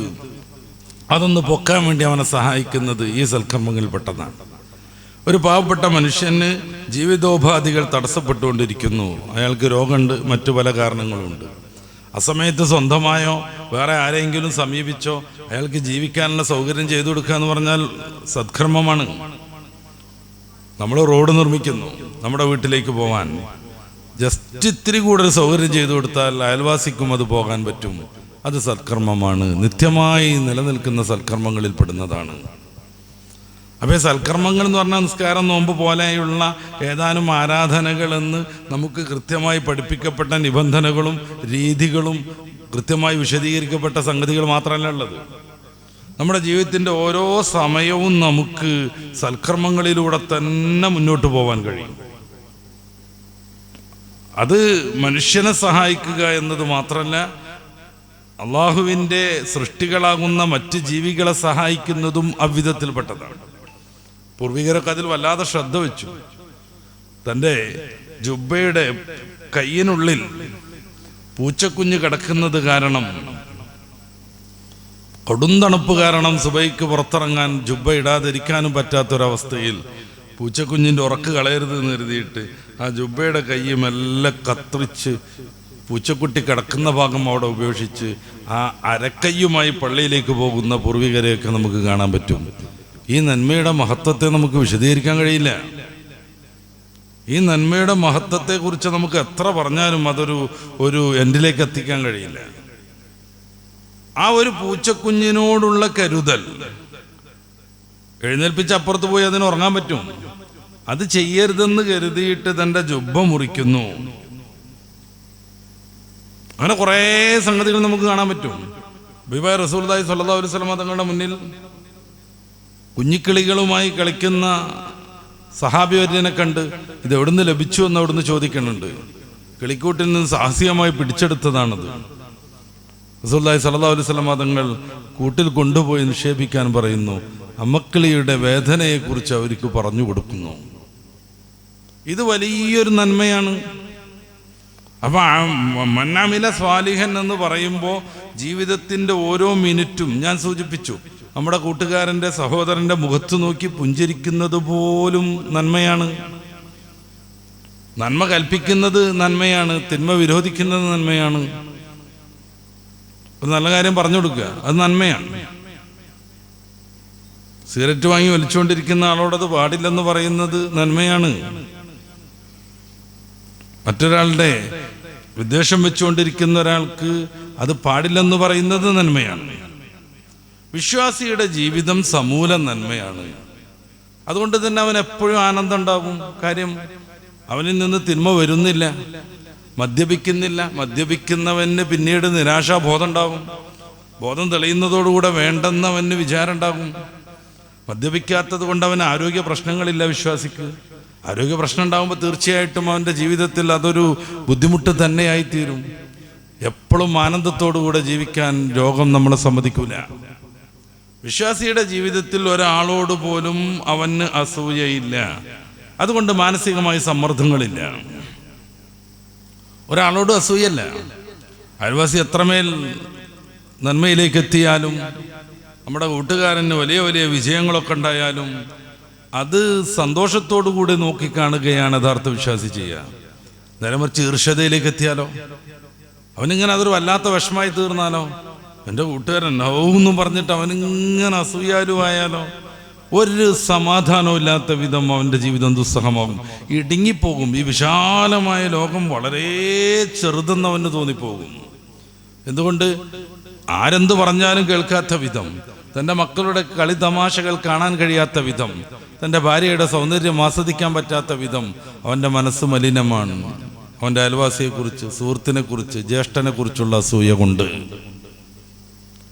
അതൊന്ന് പൊക്കാൻ വേണ്ടി അവനെ സഹായിക്കുന്നത് ഈ സൽക്കർമ്മങ്ങളിൽപ്പെട്ടതാണ്. ഒരു പാവപ്പെട്ട മനുഷ്യന് ജീവിതോപാധികൾ തടസ്സപ്പെട്ടുകൊണ്ടിരിക്കുന്നു. അയാൾക്ക് രോഗമുണ്ട്, മറ്റു പല കാരണങ്ങളുമുണ്ട്. ആ സമയത്ത് സ്വന്തമായോ വേറെ ആരെങ്കിലും സമീപിച്ചോ അയാൾക്ക് ജീവിക്കാനുള്ള സൗകര്യം ചെയ്തു കൊടുക്കുക എന്ന് പറഞ്ഞാൽ സത്കർമ്മമാണ്. നമ്മൾ റോഡ് നിർമ്മിക്കുന്നു നമ്മുടെ വീട്ടിലേക്ക് പോകാൻ, ജസ്റ്റ് ഇത്തിരി കൂടുതൽ സൗകര്യം ചെയ്തു കൊടുത്താൽ അയൽവാസിക്കും അത് പോകാൻ പറ്റും. അത് സത്കർമ്മമാണ്, നിത്യമായി നിലനിൽക്കുന്ന സൽക്കർമ്മങ്ങളിൽ പെടുന്നതാണ്. അപ്പോൾ സൽക്കർമ്മങ്ങൾ എന്ന് പറഞ്ഞാൽ നിസ്കാരം, നോമ്പ് പോലെയുള്ള ഏതാനും ആരാധനകളെന്ന് നമുക്ക് കൃത്യമായി പഠിപ്പിക്കപ്പെട്ട നിബന്ധനകളും രീതികളും കൃത്യമായി വിശദീകരിക്കപ്പെട്ട സംഗതികൾ മാത്രമല്ല ഉള്ളത്. നമ്മുടെ ജീവിതത്തിൻ്റെ ഓരോ സമയവും നമുക്ക് സൽക്കർമ്മങ്ങളിലൂടെ തന്നെ മുന്നോട്ട് പോകാൻ കഴിയും. അത് മനുഷ്യനെ സഹായിക്കുക എന്നത് മാത്രമല്ല, അള്ളാഹുവിൻ്റെ സൃഷ്ടികളാകുന്ന മറ്റ് ജീവികളെ സഹായിക്കുന്നതും അവിധത്തിൽപ്പെട്ടതാണ്. പൂർവികരൊക്കെ അതിൽ വല്ലാതെ ശ്രദ്ധ വെച്ചു. തൻ്റെ ജുബ്ബയുടെ കയ്യിനുള്ളിൽ പൂച്ചക്കുഞ്ഞ് കിടക്കുന്നത് കാരണം, കൊടുന്തണുപ്പ് കാരണം സുബൈക്ക് പുറത്തിറങ്ങാൻ ജുബ്ബ ഇടാതിരിക്കാനും പറ്റാത്തൊരവസ്ഥയിൽ പൂച്ചക്കുഞ്ഞിൻ്റെ ഉറക്ക് കളയരുത് എന്ന് കരുതിയിട്ട് ആ ജുബ്ബയുടെ കൈ മെല്ലെ കത്രിച്ച് പൂച്ചക്കുട്ടി കിടക്കുന്ന ഭാഗം അവിടെ ഉപേക്ഷിച്ച് ആ അരക്കയ്യുമായി പള്ളിയിലേക്ക് പോകുന്ന പൂർവികരെയൊക്കെ നമുക്ക് കാണാൻ പറ്റും. ഈ നന്മയുടെ മഹത്വത്തെ നമുക്ക് വിശദീകരിക്കാൻ കഴിയില്ല. ഈ നന്മയുടെ മഹത്വത്തെക്കുറിച്ച് നമുക്ക് എത്ര പറഞ്ഞാലും ഒരു എൻഡിലേക്ക് എത്തിക്കാൻ കഴിയില്ല. ആ ഒരു പൂച്ചക്കുഞ്ഞിനോടുള്ള കരുതൽ, എഴുന്നേൽപ്പിച്ച് അപ്പുറത്ത് പോയി അതിന് ഉറങ്ങാൻ പറ്റും. അത് ചെയ്യരുതെന്ന് കരുതിയിട്ട് തൻ്റെ ജുബ്ബ മുറിക്കുന്നു. അങ്ങനെ കുറേ സംഗതികൾ നമുക്ക് കാണാൻ പറ്റും. ഹബീബായ റസൂലുള്ളാഹി സ്വല്ലല്ലാഹു അലൈഹി വസല്ലം തങ്ങളുടെ മുന്നിൽ കുഞ്ഞിക്കിളികളുമായി കളിക്കുന്ന സഹാബിവര്യനെ കണ്ട് ഇത് എവിടുന്ന് ലഭിച്ചു എന്ന് അവിടുന്ന് ചോദിക്കുന്നുണ്ട്. കിളിക്കൂട്ടിൽ നിന്ന് സാഹസികമായി പിടിച്ചെടുത്തതാണത്. റസൂലുള്ളാഹി സ്വല്ലല്ലാഹു അലൈഹി വസല്ലം തങ്ങൾ കൂട്ടിൽ കൊണ്ടുപോയി നിക്ഷേപിക്കാൻ പറയുന്നു. അമ്മക്കിളിയുടെ വേദനയെക്കുറിച്ച് അവർക്ക് പറഞ്ഞു കൊടുക്കുന്നു. ഇത് വലിയൊരു നന്മയാണ്. അപ്പൊ മന്നാമില സ്വാലിഹൻ എന്ന് പറയുമ്പോൾ ജീവിതത്തിന്റെ ഓരോ മിനിറ്റും ഞാൻ സൂചിപ്പിച്ചു, നമ്മുടെ കൂട്ടുകാരൻ്റെ സഹോദരൻ്റെ മുഖത്ത് നോക്കി പുഞ്ചിരിക്കുന്നത് പോലും നന്മയാണ്. നന്മ കൽപ്പിക്കുന്നത് നന്മയാണ്, തിന്മ വിരോധിക്കുന്നത് നന്മയാണ്. ഒരു നല്ല കാര്യം പറഞ്ഞു കൊടുക്കുക, അത് നന്മയാണ്. സിഗരറ്റ് വാങ്ങി വലിച്ചുകൊണ്ടിരിക്കുന്ന ആളോടത് പാടില്ലെന്ന് പറയുന്നത് നന്മയാണ്. മറ്റൊരാളുടെ വിദ്വേഷം വെച്ചുകൊണ്ടിരിക്കുന്ന ഒരാൾക്ക് അത് പാടില്ലെന്ന് പറയുന്നത് നന്മയാണ്. വിശ്വാസിയുടെ ജീവിതം സമൂല നന്മയാണ്. അതുകൊണ്ട് തന്നെ അവൻ എപ്പോഴും ആനന്ദം ഉണ്ടാകും. കാര്യം അവനിൽ നിന്ന് തിന്മ വരുന്നില്ല, മദ്യപിക്കുന്നില്ല. മദ്യപിക്കുന്നവന് പിന്നീട് നിരാശാബോധം ഉണ്ടാകും. ബോധം തെളിയുന്നതോടുകൂടെ വേണ്ടെന്ന് അവന് വിചാരം ഉണ്ടാകും. മദ്യപിക്കാത്തത് കൊണ്ട് അവന് ആരോഗ്യ പ്രശ്നങ്ങളില്ല. വിശ്വാസിക്ക് ആരോഗ്യ പ്രശ്നം ഉണ്ടാകുമ്പോൾ തീർച്ചയായിട്ടും അവൻ്റെ ജീവിതത്തിൽ അതൊരു ബുദ്ധിമുട്ട് തന്നെയായിത്തീരും. എപ്പോഴും ആനന്ദത്തോടുകൂടെ ജീവിക്കാൻ രോഗം നമ്മളെ സമ്മതിക്കൂല. വിശ്വാസിയുടെ ജീവിതത്തിൽ ഒരാളോട് പോലും അവന് അസൂയയില്ല. അതുകൊണ്ട് മാനസികമായി സമ്മർദ്ദങ്ങളില്ല. ഒരാളോട് അസൂയല്ല. അയൽവാസി എത്രമേൽ നന്മയിലേക്ക് എത്തിയാലും, നമ്മുടെ കൂട്ടുകാരന് വലിയ വലിയ വിജയങ്ങളൊക്കെ ഉണ്ടായാലും അത് സന്തോഷത്തോടു കൂടി നോക്കിക്കാണുകയാണ് യഥാർത്ഥ വിശ്വാസി ചെയ്യുക. നേരെ മറിച്ച് ഈർഷ്യതയിലേക്ക് എത്തിയാലോ, അവനിങ്ങനെ അതൊരു വല്ലാത്ത വിഷമായി തീർന്നാലോ, എൻ്റെ കൂട്ടുകാരൻ എന്നും പറഞ്ഞിട്ട് അവനിങ്ങനെ അസൂയാലുമായാലോ ഒരു സമാധാനവും ഇല്ലാത്ത വിധം അവൻ്റെ ജീവിതം ദുസ്സഹമാകും, ഇടുങ്ങിപ്പോകും. ഈ വിശാലമായ ലോകം വളരെ ചെറുതെന്ന് അവന് തോന്നിപ്പോകും. എന്തുകൊണ്ട്? ആരെന്ത് പറഞ്ഞാലും കേൾക്കാത്ത വിധം, തൻ്റെ മക്കളുടെ കളി തമാശകൾ കാണാൻ കഴിയാത്ത വിധം, തൻ്റെ ഭാര്യയുടെ സൗന്ദര്യം ആസ്വദിക്കാൻ പറ്റാത്ത വിധം അവൻ്റെ മനസ്സ് മലിനമാണ്. അവൻ്റെ അയൽവാസിയെക്കുറിച്ച്, സുഹൃത്തിനെക്കുറിച്ച്, ജ്യേഷ്ഠനെക്കുറിച്ചുള്ള അസൂയ കൊണ്ട്.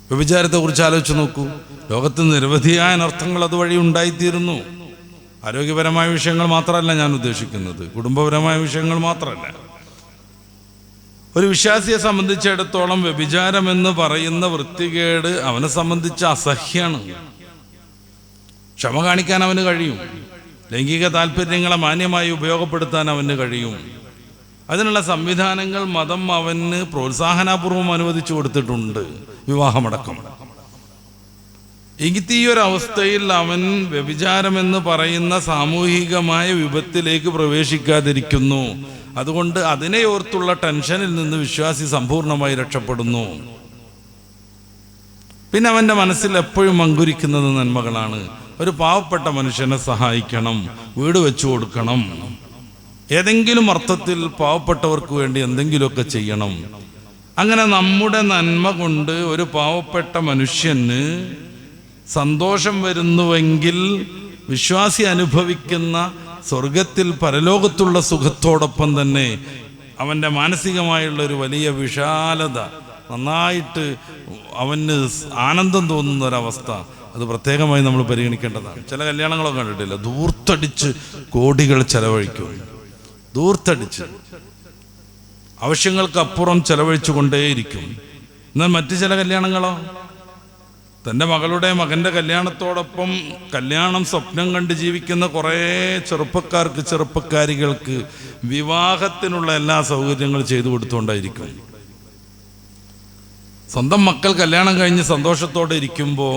വ്യഭിചാരത്തെക്കുറിച്ച് ആലോചിച്ച് നോക്കൂ. ലോകത്ത് നിരവധിയായ അനർത്ഥങ്ങൾ അതുവഴി ഉണ്ടായിത്തീരുന്നു. ആരോഗ്യപരമായ വിഷയങ്ങൾ മാത്രമല്ല ഞാൻ ഉദ്ദേശിക്കുന്നത്, കുടുംബപരമായ വിഷയങ്ങൾ മാത്രമല്ല. ഒരു വിശ്വാസിയെ സംബന്ധിച്ചിടത്തോളം വ്യഭിചാരം എന്ന് പറയുന്ന വൃത്തികേട് അവനെ സംബന്ധിച്ച് അസഹ്യാണ്. ക്ഷമ കാണിക്കാൻ അവന് കഴിയും. ലൈംഗിക താല്പര്യങ്ങളെ മാന്യമായി ഉപയോഗപ്പെടുത്താൻ അവന് കഴിയും. അതിനുള്ള സംവിധാനങ്ങൾ മതം അവന് പ്രോത്സാഹനപൂർവ്വം അനുവദിച്ചു കൊടുത്തിട്ടുണ്ട്, വിവാഹമടക്കം. ഈ ഒരവസ്ഥയിൽ അവൻ വ്യഭിചാരമെന്ന് പറയുന്ന സാമൂഹികമായ വിപത്തിലേക്ക് പ്രവേശിക്കാതിരിക്കുന്നു. അതുകൊണ്ട് അതിനെ ഓർത്തുള്ള ടെൻഷനിൽ നിന്ന് വിശ്വാസി സമ്പൂർണ്ണമായി രക്ഷപ്പെടുന്നു. പിന്നെ അവൻ്റെ മനസ്സിൽ എപ്പോഴും അങ്കുരിക്കുന്നത് നന്മകളാണ്. ഒരു പാവപ്പെട്ട മനുഷ്യനെ സഹായിക്കണം, വീട് വെച്ചു കൊടുക്കണം, ഏതെങ്കിലും അർത്ഥത്തിൽ പാവപ്പെട്ടവർക്ക് വേണ്ടി എന്തെങ്കിലുമൊക്കെ ചെയ്യണം. അങ്ങനെ നമ്മുടെ നന്മ കൊണ്ട് ഒരു പാവപ്പെട്ട മനുഷ്യന് സന്തോഷം വരുന്നുവെങ്കിൽ വിശ്വാസി അനുഭവിക്കുന്ന സ്വർഗത്തിൽ പരലോകത്തുള്ള സുഖത്തോടൊപ്പം തന്നെ അവൻ്റെ മാനസികമായുള്ളൊരു വലിയ വിശാലത, നന്നായിട്ട് അവന് ആനന്ദം തോന്നുന്ന ഒരവസ്ഥ, അത് പ്രത്യേകമായി നമ്മൾ പരിഗണിക്കേണ്ടതാണ്. ചില കല്യാണങ്ങളൊക്കെ കണ്ടിട്ടില്ല, ധൂർത്തടിച്ച് കോടികൾ ചെലവഴിക്കും. ധൂർത്തടിച്ച് ആവശ്യങ്ങൾക്കപ്പുറം ചെലവഴിച്ചു കൊണ്ടേയിരിക്കും. എന്നാൽ മറ്റു ചില കല്യാണങ്ങളോ, തൻ്റെ മകൻ്റെ കല്യാണത്തോടൊപ്പം കല്യാണം സ്വപ്നം കണ്ട് ജീവിക്കുന്ന കുറേ ചെറുപ്പക്കാരികൾക്ക് വിവാഹത്തിനുള്ള എല്ലാ സൗകര്യങ്ങളും ചെയ്തു കൊടുത്തുകൊണ്ടായിരിക്കും. സ്വന്തം മക്കൾ കല്യാണം കഴിഞ്ഞ് സന്തോഷത്തോടെ ഇരിക്കുമ്പോൾ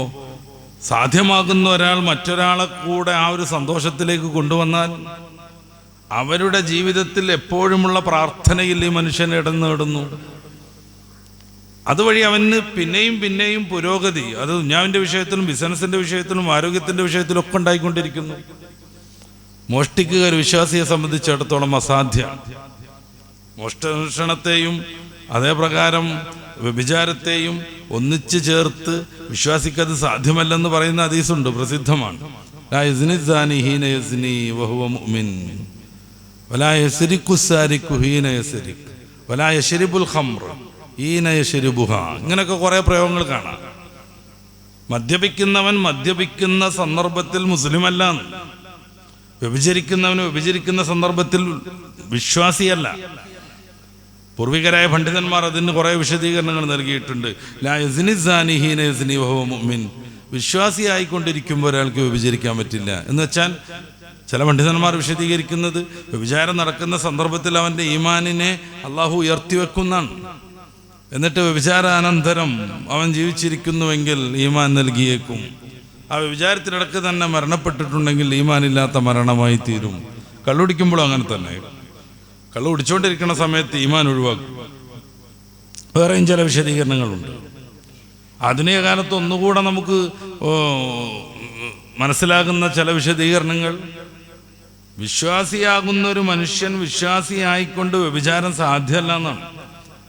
സാധ്യമാകുന്ന ഒരാൾ മറ്റൊരാളെ കൂടെ ആ ഒരു സന്തോഷത്തിലേക്ക് കൊണ്ടുവന്നാൽ അവരുടെ ജീവിതത്തിൽ എപ്പോഴുമുള്ള പ്രാർത്ഥനയിൽ ഈ മനുഷ്യൻ ഇടം നേടുന്നു. അതുവഴി അവന് പിന്നെയും പിന്നെയും പുരോഗതി, അത് ദുനിയാവിൻ്റെ വിഷയത്തിലും ബിസിനസിൻ്റെ വിഷയത്തിലും ആരോഗ്യത്തിൻ്റെ വിഷയത്തിലും ഒക്കെ ഉണ്ടായിക്കൊണ്ടിരിക്കുന്നു. മോഷ്ടിക്കുക ഒരു വിശ്വാസിയെ സംബന്ധിച്ചിടത്തോളം അസാധ്യമാണ്. മോഷണത്തെയും അതേപ്രകാരം വ്യഭിചാരത്തെയും ഒന്നിച്ചു ചേർത്ത് വിശ്വാസിക്കത് സാധ്യമല്ലെന്ന് പറയുന്ന ഹദീസുണ്ട്, പ്രസിദ്ധമാണ്. ലാ യസ്നി സാനി ഹീന യസ്നി വഹുവ മുഅ്മിൻ വലാ യസ്രിഖു സാരിഖു ഹീന യസ്രിഖ് വലാ യശ്രിബുൽ ഖംറ ഹീന യശ്രിബുഹാ. ഇങ്ങനെയൊക്കെ കുറേ പ്രയോഗങ്ങൾ കാണാം. മദ്യപിക്കുന്നവൻ മദ്യപിക്കുന്ന സന്ദർഭത്തിൽ മുസ്ലിമല്ല, വ്യഭിചരിക്കുന്നവന് വ്യഭിചരിക്കുന്ന സന്ദർഭത്തിൽ വിശ്വാസിയല്ല. പൂർവികരായ പണ്ഡിതന്മാർ അതിന് കുറേ വിശദീകരണങ്ങൾ നൽകിയിട്ടുണ്ട്. ലാ യസ്നി സാനി ഹീന യസ്നി വഹുവ മുഅ്മിൻ, വിശ്വാസിയായിക്കൊണ്ടിരിക്കുമ്പോൾ ഒരാൾക്ക് വ്യഭിചരിക്കാൻ പറ്റില്ല എന്ന് വെച്ചാൽ ചില പണ്ഡിതന്മാർ വിശദീകരിക്കുന്നത് വ്യഭിചാരം നടക്കുന്ന സന്ദർഭത്തിൽ അവൻ്റെ ഈമാനിനെ അള്ളാഹു ഉയർത്തിവെക്കുന്നതാണ്. എന്നിട്ട് വ്യഭിചാരാനന്തരം അവൻ ജീവിച്ചിരിക്കുന്നുവെങ്കിൽ ഈമാൻ നൽകിയേക്കും. ആ വ്യഭിചാരത്തിനിടക്ക് തന്നെ മരണപ്പെട്ടിട്ടുണ്ടെങ്കിൽ ഈമാനില്ലാത്ത മരണമായി തീരും. കള്ളുടിക്കുമ്പോഴും അങ്ങനെ തന്നെ, കള്ളു കുടിച്ചുകൊണ്ടിരിക്കുന്ന സമയത്ത് ഈമാൻ ഒഴിവാക്കും. വേറെയും ചില വിശദീകരണങ്ങളുണ്ട്. ആധുനിക കാലത്ത് ഒന്നുകൂടെ നമുക്ക് മനസ്സിലാകുന്ന ചില വിശദീകരണങ്ങൾ, വിശ്വാസിയാകുന്ന ഒരു മനുഷ്യൻ വിശ്വാസിയായിക്കൊണ്ട് വ്യഭിചാരം സാധ്യമല്ല എന്നാണ്.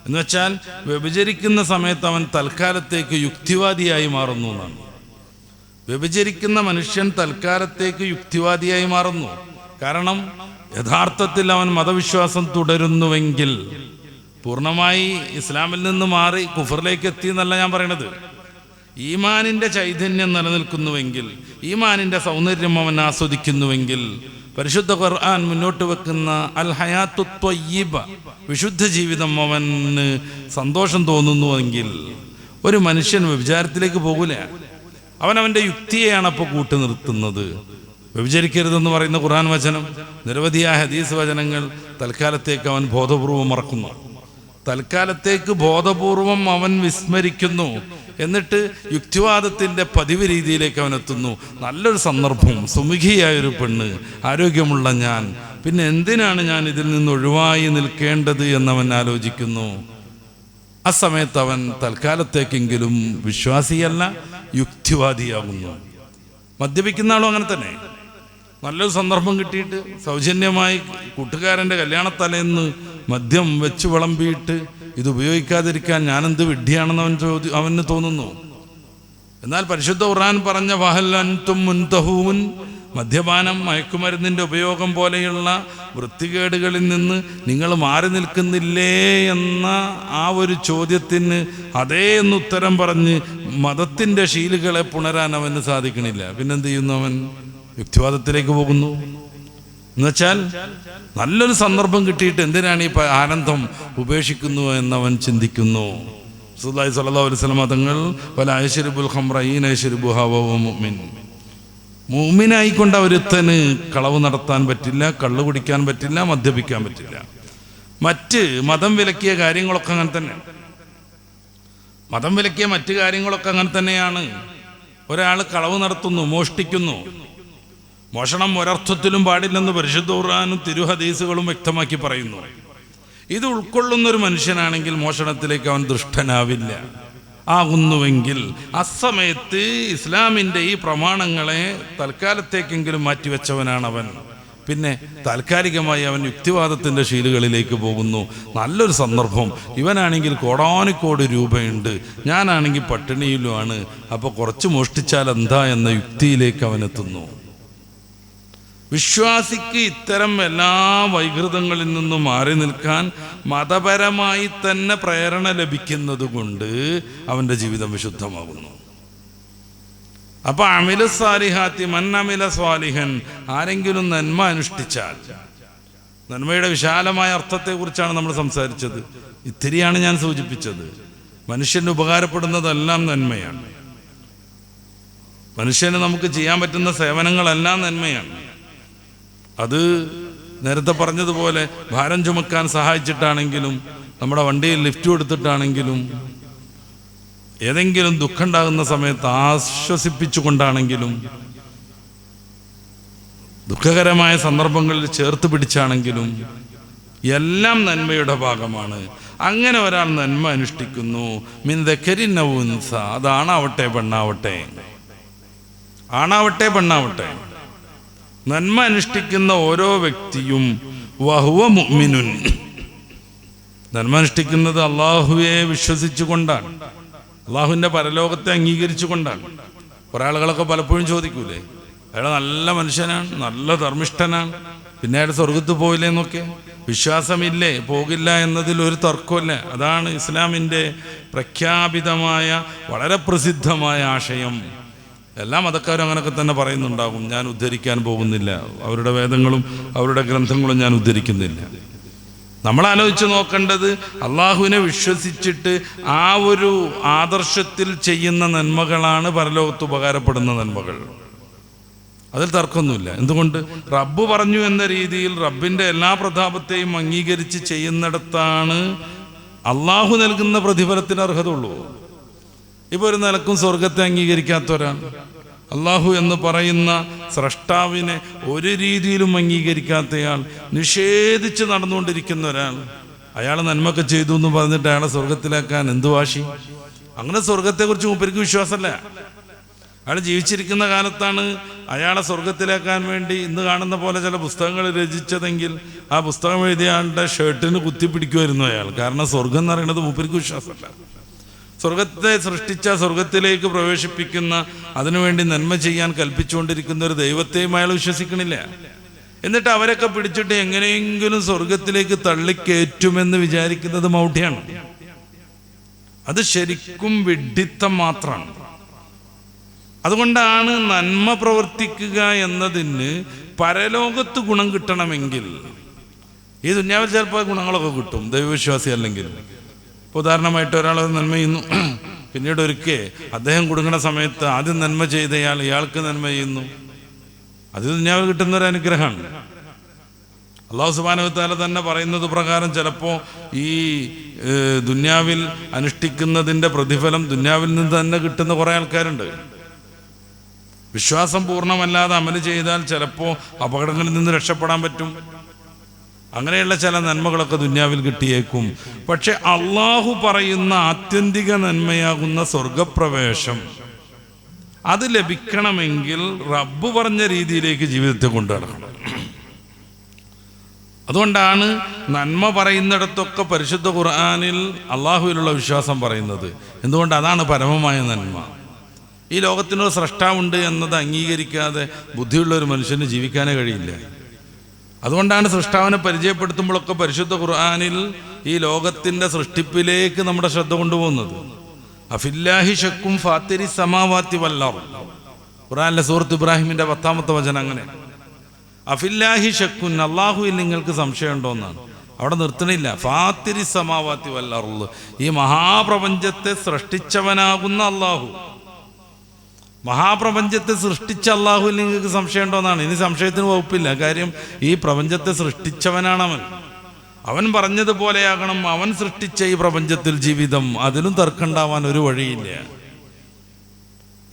എന്ന് വെച്ചാൽ വ്യഭിചരിക്കുന്ന സമയത്ത് അവൻ തൽക്കാലത്തേക്ക് യുക്തിവാദിയായി മാറുന്നു എന്നാണ്. വ്യഭിചരിക്കുന്ന മനുഷ്യൻ തൽക്കാലത്തേക്ക് യുക്തിവാദിയായി മാറുന്നു. കാരണം യഥാർത്ഥത്തിൽ അവൻ മതവിശ്വാസം തുടരുന്നുവെങ്കിൽ, പൂർണ്ണമായി ഇസ്ലാമിൽ നിന്ന് മാറി കുഫറിലേക്ക് എത്തി എന്നല്ല ഞാൻ പറയണത്, ഈമാനിൻ്റെ ചൈതന്യം നിലനിൽക്കുന്നുവെങ്കിൽ, ഈമാനിൻ്റെ സൗന്ദര്യം അവൻ ആസ്വദിക്കുന്നുവെങ്കിൽ, പരിശുദ്ധ ഖുർആൻ മുന്നോട്ട് വെക്കുന്ന അൽ ഹയാത്തു ത്വയ്യിബ, വിശുദ്ധ ജീവിതം അവന് സന്തോഷം തോന്നുന്നുവെങ്കിൽ ഒരു മനുഷ്യൻ വ്യഭിചാരത്തിലേക്ക് പോകില്ല. അവനവൻ്റെ യുക്തിയെയാണ് അപ്പോൾ കൂട്ടു നിർത്തുന്നത്. വ്യഭിചരിക്കരുതെന്ന് പറയുന്ന ഖുർആൻ വചനം, നിരവധിയായ ഹദീസ് വചനങ്ങൾ തൽക്കാലത്തേക്ക് അവൻ ബോധപൂർവം മറക്കുന്നു. തൽക്കാലത്തേക്ക് ബോധപൂർവം അവൻ വിസ്മരിക്കുന്നു. എന്നിട്ട് യുക്തിവാദത്തിൻ്റെ പതിവ് രീതിയിലേക്ക് അവൻ എത്തുന്നു. നല്ലൊരു സന്ദർഭം, സുമുഖിയായൊരു പെണ്ണ്, ആരോഗ്യമുള്ള ഞാൻ, പിന്നെ എന്തിനാണ് ഞാൻ ഇതിൽ നിന്ന് ഒഴിവായി നിൽക്കേണ്ടത് എന്നവൻ ആലോചിക്കുന്നു. ആ സമയത്ത് അവൻ തൽക്കാലത്തേക്കെങ്കിലും വിശ്വാസിയല്ല, യുക്തിവാദിയാകുന്നു. മദ്യപിക്കുന്ന ആളും അങ്ങനെ തന്നെ. നല്ലൊരു സന്ദർഭം കിട്ടിയിട്ട് സൗജന്യമായി കൂട്ടുകാരൻ്റെ കല്യാണത്തലേന്ന് മദ്യം വെച്ച് വിളമ്പിയിട്ട് ഇത് ഉപയോഗിക്കാതിരിക്കാൻ ഞാനെന്ത് വിഡ്ഢിയാണെന്ന് അവന് തോന്നുന്നു. എന്നാൽ പരിശുദ്ധ ഖുർആൻ പറഞ്ഞ വഹൽ അൻതും മുൻതഹൂൻ, മദ്യപാനം, മയക്കുമരുന്നിൻ്റെ ഉപയോഗം പോലെയുള്ള വൃത്തികേടുകളിൽ നിന്ന് നിങ്ങൾ മാറി നിൽക്കുന്നില്ലേ എന്ന ആ ഒരു ചോദ്യത്തിന് അതേ എന്ന് ഉത്തരം പറഞ്ഞ് മതത്തിൻ്റെ ശീലുകളെ പുണരാൻ അവന് സാധിക്കണില്ല. പിന്നെന്ത് ചെയ്യുന്നു? അവൻ യുക്തിവാദത്തിലേക്ക് പോകുന്നു. എന്നുവെച്ചാൽ നല്ലൊരു സന്ദർഭം കിട്ടിയിട്ട് എന്തിനാണ് ഈ ആനന്ദം ഉപേക്ഷിക്കുന്നു എന്നവൻ ചിന്തിക്കുന്നു. റസൂലുള്ളാഹി സ്വല്ലല്ലാഹു അലൈഹി വസല്ലം തങ്ങൾ വലാ യശ്രിബുൽ ഖംറ ഹീന യശ്രിബുഹാ വഹുവ മുഅ്മിൻ, മുഅ്മിനായിക്കൊണ്ട് ഒരുത്തന് കളവ് നടത്താൻ പറ്റില്ല, കള്ളു കുടിക്കാൻ പറ്റില്ല, മദ്യപിക്കാൻ പറ്റില്ല. മറ്റ് മതം വിലക്കിയ കാര്യങ്ങളൊക്കെ അങ്ങനെ തന്നെ. മതം വിലക്കിയ മറ്റു കാര്യങ്ങളൊക്കെ അങ്ങനെ തന്നെയാണ്. ഒരാൾ കളവ് നടത്തുന്നു, മോഷ്ടിക്കുന്നു. മോഷണം ഒരർത്ഥത്തിലും പാടില്ലെന്ന് പരിശുദ്ധ ഖുർആനും തിരുഹദീസുകളും വ്യക്തമാക്കി പറയുന്നു. ഇത് ഉൾക്കൊള്ളുന്നൊരു മനുഷ്യനാണെങ്കിൽ മോഷണത്തിലേക്ക് അവൻ ദുഷ്ടനാവില്ല. ആകുന്നുവെങ്കിൽ അസമയത്ത് ഇസ്ലാമിൻ്റെ ഈ പ്രമാണങ്ങളെ തൽക്കാലത്തേക്കെങ്കിലും മാറ്റിവെച്ചവനാണ് അവൻ. പിന്നെ താൽക്കാലികമായി അവൻ യുക്തിവാദത്തിൻ്റെ ശീലുകളിലേക്ക് പോകുന്നു. നല്ലൊരു സന്ദർഭം, ഇവനാണെങ്കിൽ കോടാനുകോടി രൂപയുണ്ട്, ഞാനാണെങ്കിൽ പട്ടിണിയിലുമാണ്, അപ്പോൾ കുറച്ച് മോഷ്ടിച്ചാൽ എന്താ എന്ന യുക്തിയിലേക്ക് അവനെത്തുന്നു. വിശ്വാസിക്ക് ഇത്തരം എല്ലാ വൈകൃതങ്ങളിൽ നിന്നും മാറി നിൽക്കാൻ മതപരമായി തന്നെ പ്രേരണ ലഭിക്കുന്നത് കൊണ്ട് അവൻ്റെ ജീവിതം വിശുദ്ധമാകുന്നു. അപ്പൊ അമില സാലിഹാത്തി മൻ അമില സ്വാലിഹൻ, ആരെങ്കിലും നന്മ അനുഷ്ഠിച്ചാൽ, നന്മയുടെ വിശാലമായ അർത്ഥത്തെക്കുറിച്ചാണ് നമ്മൾ സംസാരിച്ചത്. ഇത്തിരിയാണ് ഞാൻ സൂചിപ്പിച്ചത്. മനുഷ്യന് ഉപകാരപ്പെടുന്നതെല്ലാം നന്മയാണ്. മനുഷ്യന് നമുക്ക് ചെയ്യാൻ പറ്റുന്ന സേവനങ്ങളെല്ലാം നന്മയാണ്. അത് നേരത്തെ പറഞ്ഞതുപോലെ ഭാരം ചുമക്കാൻ സഹായിച്ചിട്ടാണെങ്കിലും, നമ്മുടെ വണ്ടിയിൽ ലിഫ്റ്റ് കൊടുത്തിട്ടാണെങ്കിലും, ഏതെങ്കിലും ദുഃഖം ഉണ്ടാകുന്ന സമയത്ത് ആശ്വസിപ്പിച്ചുകൊണ്ടാണെങ്കിലും, ദുഃഖകരമായ സന്ദർഭങ്ങളിൽ ചേർത്ത് പിടിച്ചാണെങ്കിലും എല്ലാം നന്മയുടെ ഭാഗമാണ്. അങ്ങനെ ഒരാൾ നന്മ അനുഷ്ഠിക്കുന്നു. മിൻ ദക്കരിൻ ഔ ഉൻസ, അത് ആണാവട്ടെ പെണ്ണാവട്ടെ, ആണാവട്ടെ പെണ്ണാവട്ടെ, നന്മ അനുഷ്ഠിക്കുന്ന ഓരോ വ്യക്തിയും വഹുവ മുഅ്മിനുൻ, നന്മ അനുഷ്ഠിക്കുന്നത് അള്ളാഹുവെ വിശ്വസിച്ചുകൊണ്ടാണ്, അള്ളാഹുവിൻ്റെ പരലോകത്തെ അംഗീകരിച്ചുകൊണ്ടാണ്. കുറേ ആളുകളൊക്കെ പലപ്പോഴും ചോദിക്കൂലേ, അയാൾ നല്ല മനുഷ്യനാണ്, നല്ല ധർമ്മിഷ്ഠനാണ്, പിന്നെ അയാൾ സ്വർഗത്ത് പോയില്ലേ എന്നൊക്കെ. വിശ്വാസമില്ലേ, പോകില്ല എന്നതിൽ ഒരു തർക്കമില്ല. അതാണ് ഇസ്ലാമിൻ്റെ പ്രഖ്യാപിതമായ വളരെ പ്രസിദ്ധമായ ആശയം. എല്ലാ മതക്കാരും അങ്ങനെയൊക്കെ തന്നെ പറയുന്നുണ്ടാകും. ഞാൻ ഉദ്ധരിക്കാൻ പോകുന്നില്ല, അവരുടെ വേദങ്ങളും അവരുടെ ഗ്രന്ഥങ്ങളും ഞാൻ ഉദ്ധരിക്കുന്നില്ല. നമ്മൾ ആലോചിച്ച് നോക്കേണ്ടത്, അള്ളാഹുവിനെ വിശ്വസിച്ചിട്ട് ആ ഒരു ആദർശത്തിൽ ചെയ്യുന്ന നന്മകളാണ് പരലോകത്ത് ഉപകാരപ്പെടുന്ന നന്മകൾ. അതിൽ തർക്കമൊന്നുമില്ല. എന്തുകൊണ്ട്? റബ്ബ് പറഞ്ഞു എന്ന രീതിയിൽ റബ്ബിൻ്റെ എല്ലാ പ്രതാപത്തെയും അംഗീകരിച്ച് ചെയ്യുന്നിടത്താണ് അള്ളാഹു നൽകുന്ന പ്രതിഫലത്തിന് അർഹതയുള്ളൂ. ഇപ്പോൾ ഒരു നിലക്കും സ്വർഗത്തെ അംഗീകരിക്കാത്തവരാണ്, അള്ളാഹു എന്ന് പറയുന്ന സ്രഷ്ടാവിനെ ഒരു രീതിയിലും അംഗീകരിക്കാത്തയാൾ, നിഷേധിച്ച് നടന്നുകൊണ്ടിരിക്കുന്ന ഒരാൾ, അയാൾ നന്മയൊക്കെ ചെയ്തു എന്ന് പറഞ്ഞിട്ട് അയാളെ സ്വർഗത്തിലാക്കാൻ എന്ത് വാശി? അങ്ങനെ സ്വർഗത്തെക്കുറിച്ച് മൂപ്പർക്ക് വിശ്വാസമല്ല. അയാൾ ജീവിച്ചിരിക്കുന്ന കാലത്താണ് അയാളെ സ്വർഗത്തിലാക്കാൻ വേണ്ടി ഇന്ന് കാണുന്ന പോലെ ചില പുസ്തകങ്ങൾ രചിച്ചതെങ്കിൽ ആ പുസ്തകം എഴുതിയ ആളുടെ ഷർട്ടിന് കുത്തിപ്പിടിക്കുമായിരുന്നു അയാൾ. കാരണം സ്വർഗം എന്ന് പറയുന്നത് മൂപ്പർക്ക് വിശ്വാസമല്ല. സ്വർഗത്തെ സൃഷ്ടിച്ച, സ്വർഗത്തിലേക്ക് പ്രവേശിപ്പിക്കുന്ന, അതിനുവേണ്ടി നന്മ ചെയ്യാൻ കൽപ്പിച്ചുകൊണ്ടിരിക്കുന്ന ഒരു ദൈവത്തെയും അയാൾ വിശ്വസിക്കണില്ല. എന്നിട്ട് അവരൊക്കെ പിടിച്ചിട്ട് എങ്ങനെയെങ്കിലും സ്വർഗത്തിലേക്ക് തള്ളിക്കയറ്റുമെന്ന് വിചാരിക്കുന്നത് മൗഢ്യമാണ്. അത് ശരിക്കും വിഡ്ഢിത്തം മാത്രമാണ്. അതുകൊണ്ടാണ് നന്മ പ്രവർത്തിക്കുക എന്നതിന് പരലോകത്ത് ഗുണം കിട്ടണമെങ്കിൽ ഈ ദുന്യാവിൽ ചിലപ്പോൾ ഗുണങ്ങളൊക്കെ കിട്ടും, ദൈവവിശ്വാസി അല്ലെങ്കിൽ. ഇപ്പോൾ ഉദാഹരണമായിട്ട് ഒരാൾ നന്മ ചെയ്യുന്നു, പിന്നീട് ഒരിക്കൽ അദ്ദേഹം കുടുങ്ങുന്ന സമയത്ത് ആദ്യം നന്മ ചെയ്തയാൾ ഇയാൾക്ക് നന്മ ചെയ്യുന്നു, അത് ദുന്യാവിൽ കിട്ടുന്നൊരു അനുഗ്രഹമാണ്. അല്ലാഹു സുബ്ഹാനഹു വ തആല തന്നെ പറയുന്നത് പ്രകാരം ചിലപ്പോൾ ഈ ദുന്യാവിൽ അനുഷ്ഠിക്കുന്നതിൻ്റെ പ്രതിഫലം ദുന്യാവിൽ നിന്ന് തന്നെ കിട്ടുന്ന കുറേ ആൾക്കാരുണ്ട്. വിശ്വാസം പൂർണ്ണമല്ലാതെ അമല് ചെയ്താൽ ചിലപ്പോൾ അപകടങ്ങളിൽ നിന്ന് രക്ഷപ്പെടാൻ പറ്റും. അങ്ങനെയുള്ള ചില നന്മകളൊക്കെ ദുന്യാവിൽ കിട്ടിയേക്കും. പക്ഷെ അള്ളാഹു പറയുന്ന ആത്യന്തിക നന്മയാകുന്ന സ്വർഗപ്രവേശം അത് ലഭിക്കണമെങ്കിൽ റബ്ബ് പറഞ്ഞ രീതിയിലേക്ക് ജീവിതത്തെ കൊണ്ടു നടക്കണം. അതുകൊണ്ടാണ് നന്മ പറയുന്നിടത്തൊക്കെ പരിശുദ്ധ ഖുർആനിൽ അള്ളാഹുവിലുള്ള വിശ്വാസം പറയുന്നത്. എന്തുകൊണ്ട്? അതാണ് പരമമായ നന്മ. ഈ ലോകത്തിനൊരു സ്രഷ്ടാവുണ്ട് എന്നത് അംഗീകരിക്കാതെ ബുദ്ധിയുള്ള ഒരു മനുഷ്യന് ജീവിക്കാനേ കഴിയില്ല. അതുകൊണ്ടാണ് സൃഷ്ടാവിനെ പരിചയപ്പെടുത്തുമ്പോഴൊക്കെ പരിശുദ്ധ ഖുർആനിൽ ഈ ലോകത്തിൻ്റെ സൃഷ്ടിപ്പിലേക്ക് നമ്മുടെ ശ്രദ്ധ കൊണ്ടുപോകുന്നത്. അഫില്ലാഹി ശക്കും ഫാത്തിരി സമാവാത്തി വല്ലാർ, ഖുർആനിലെ സൂറത്ത് ഇബ്രാഹിമിൻ്റെ 10-ാമത്തെ വചനം അങ്ങനെ. അഫില്ലാഹി ശക്കുൻ, അള്ളാഹുവിൽ നിങ്ങൾക്ക് സംശയമുണ്ടോന്നാണ്. അവിടെ നിർത്തണില്ല. ഫാത്തിരി സമാവാത്തി വല്ലാർ, ഈ മഹാപ്രപഞ്ചത്തെ സൃഷ്ടിച്ചവനാകുന്ന അള്ളാഹു, മഹാപ്രപഞ്ചത്തെ സൃഷ്ടിച്ച അള്ളാഹുവിൽ നിങ്ങൾക്ക് സംശയമുണ്ടോന്നാണ്. ഇനി സംശയത്തിന് വകുപ്പില്ല. കാര്യം ഈ പ്രപഞ്ചത്തെ സൃഷ്ടിച്ചവനാണ് അവൻ. അവൻ പറഞ്ഞതുപോലെയാകണം അവൻ സൃഷ്ടിച്ച ഈ പ്രപഞ്ചത്തിൽ ജീവിതം. അതിലും തർക്കമുണ്ടാവാൻ ഒരു വഴിയില്ല.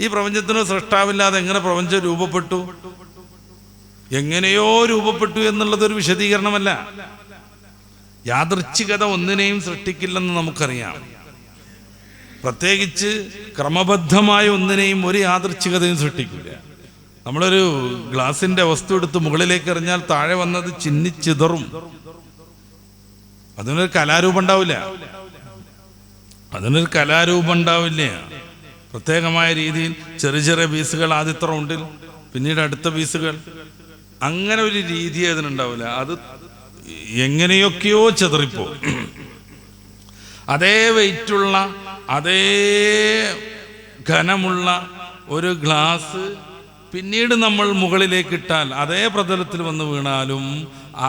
ഈ പ്രപഞ്ചത്തിന് സൃഷ്ടാവില്ലാതെ എങ്ങനെ പ്രപഞ്ചം രൂപപ്പെട്ടു? എങ്ങനെയോ രൂപപ്പെട്ടു എന്നുള്ളതൊരു വിശദീകരണമല്ല. യാദൃച്ഛികത ഒന്നിനെയും സൃഷ്ടിക്കില്ലെന്ന് നമുക്കറിയാം. പ്രത്യേകിച്ച് ക്രമബദ്ധമായ ഒന്നിനെയും ഒരു യാദൃച്ഛികതയും സൃഷ്ടിക്കില്ല. നമ്മളൊരു ഗ്ലാസിന്റെ വസ്തു എടുത്ത് മുകളിലേക്ക് എറിഞ്ഞാൽ താഴെ വന്നത് ചിന്നിച്ചിതറും. അതിനൊരു കലാരൂപം ഉണ്ടാവില്ല. പ്രത്യേകമായ രീതിയിൽ ചെറിയ ചെറിയ പീസുകൾ ആദ്യത്തെ റൗണ്ടിൽ, പിന്നീട് അടുത്ത പീസുകൾ, അങ്ങനെ ഒരു രീതി അതിനുണ്ടാവില്ല. അത് എങ്ങനെയൊക്കെയോ ചെതറിപ്പോ. അതേ വെയിറ്റുള്ള, അതേ ഘനമുള്ള ഒരു ഗ്ലാസ് പിന്നീട് നമ്മൾ മുകളിലേക്ക് ഇട്ടാൽ അതേ പ്രതലത്തിൽ വന്ന് വീണാലും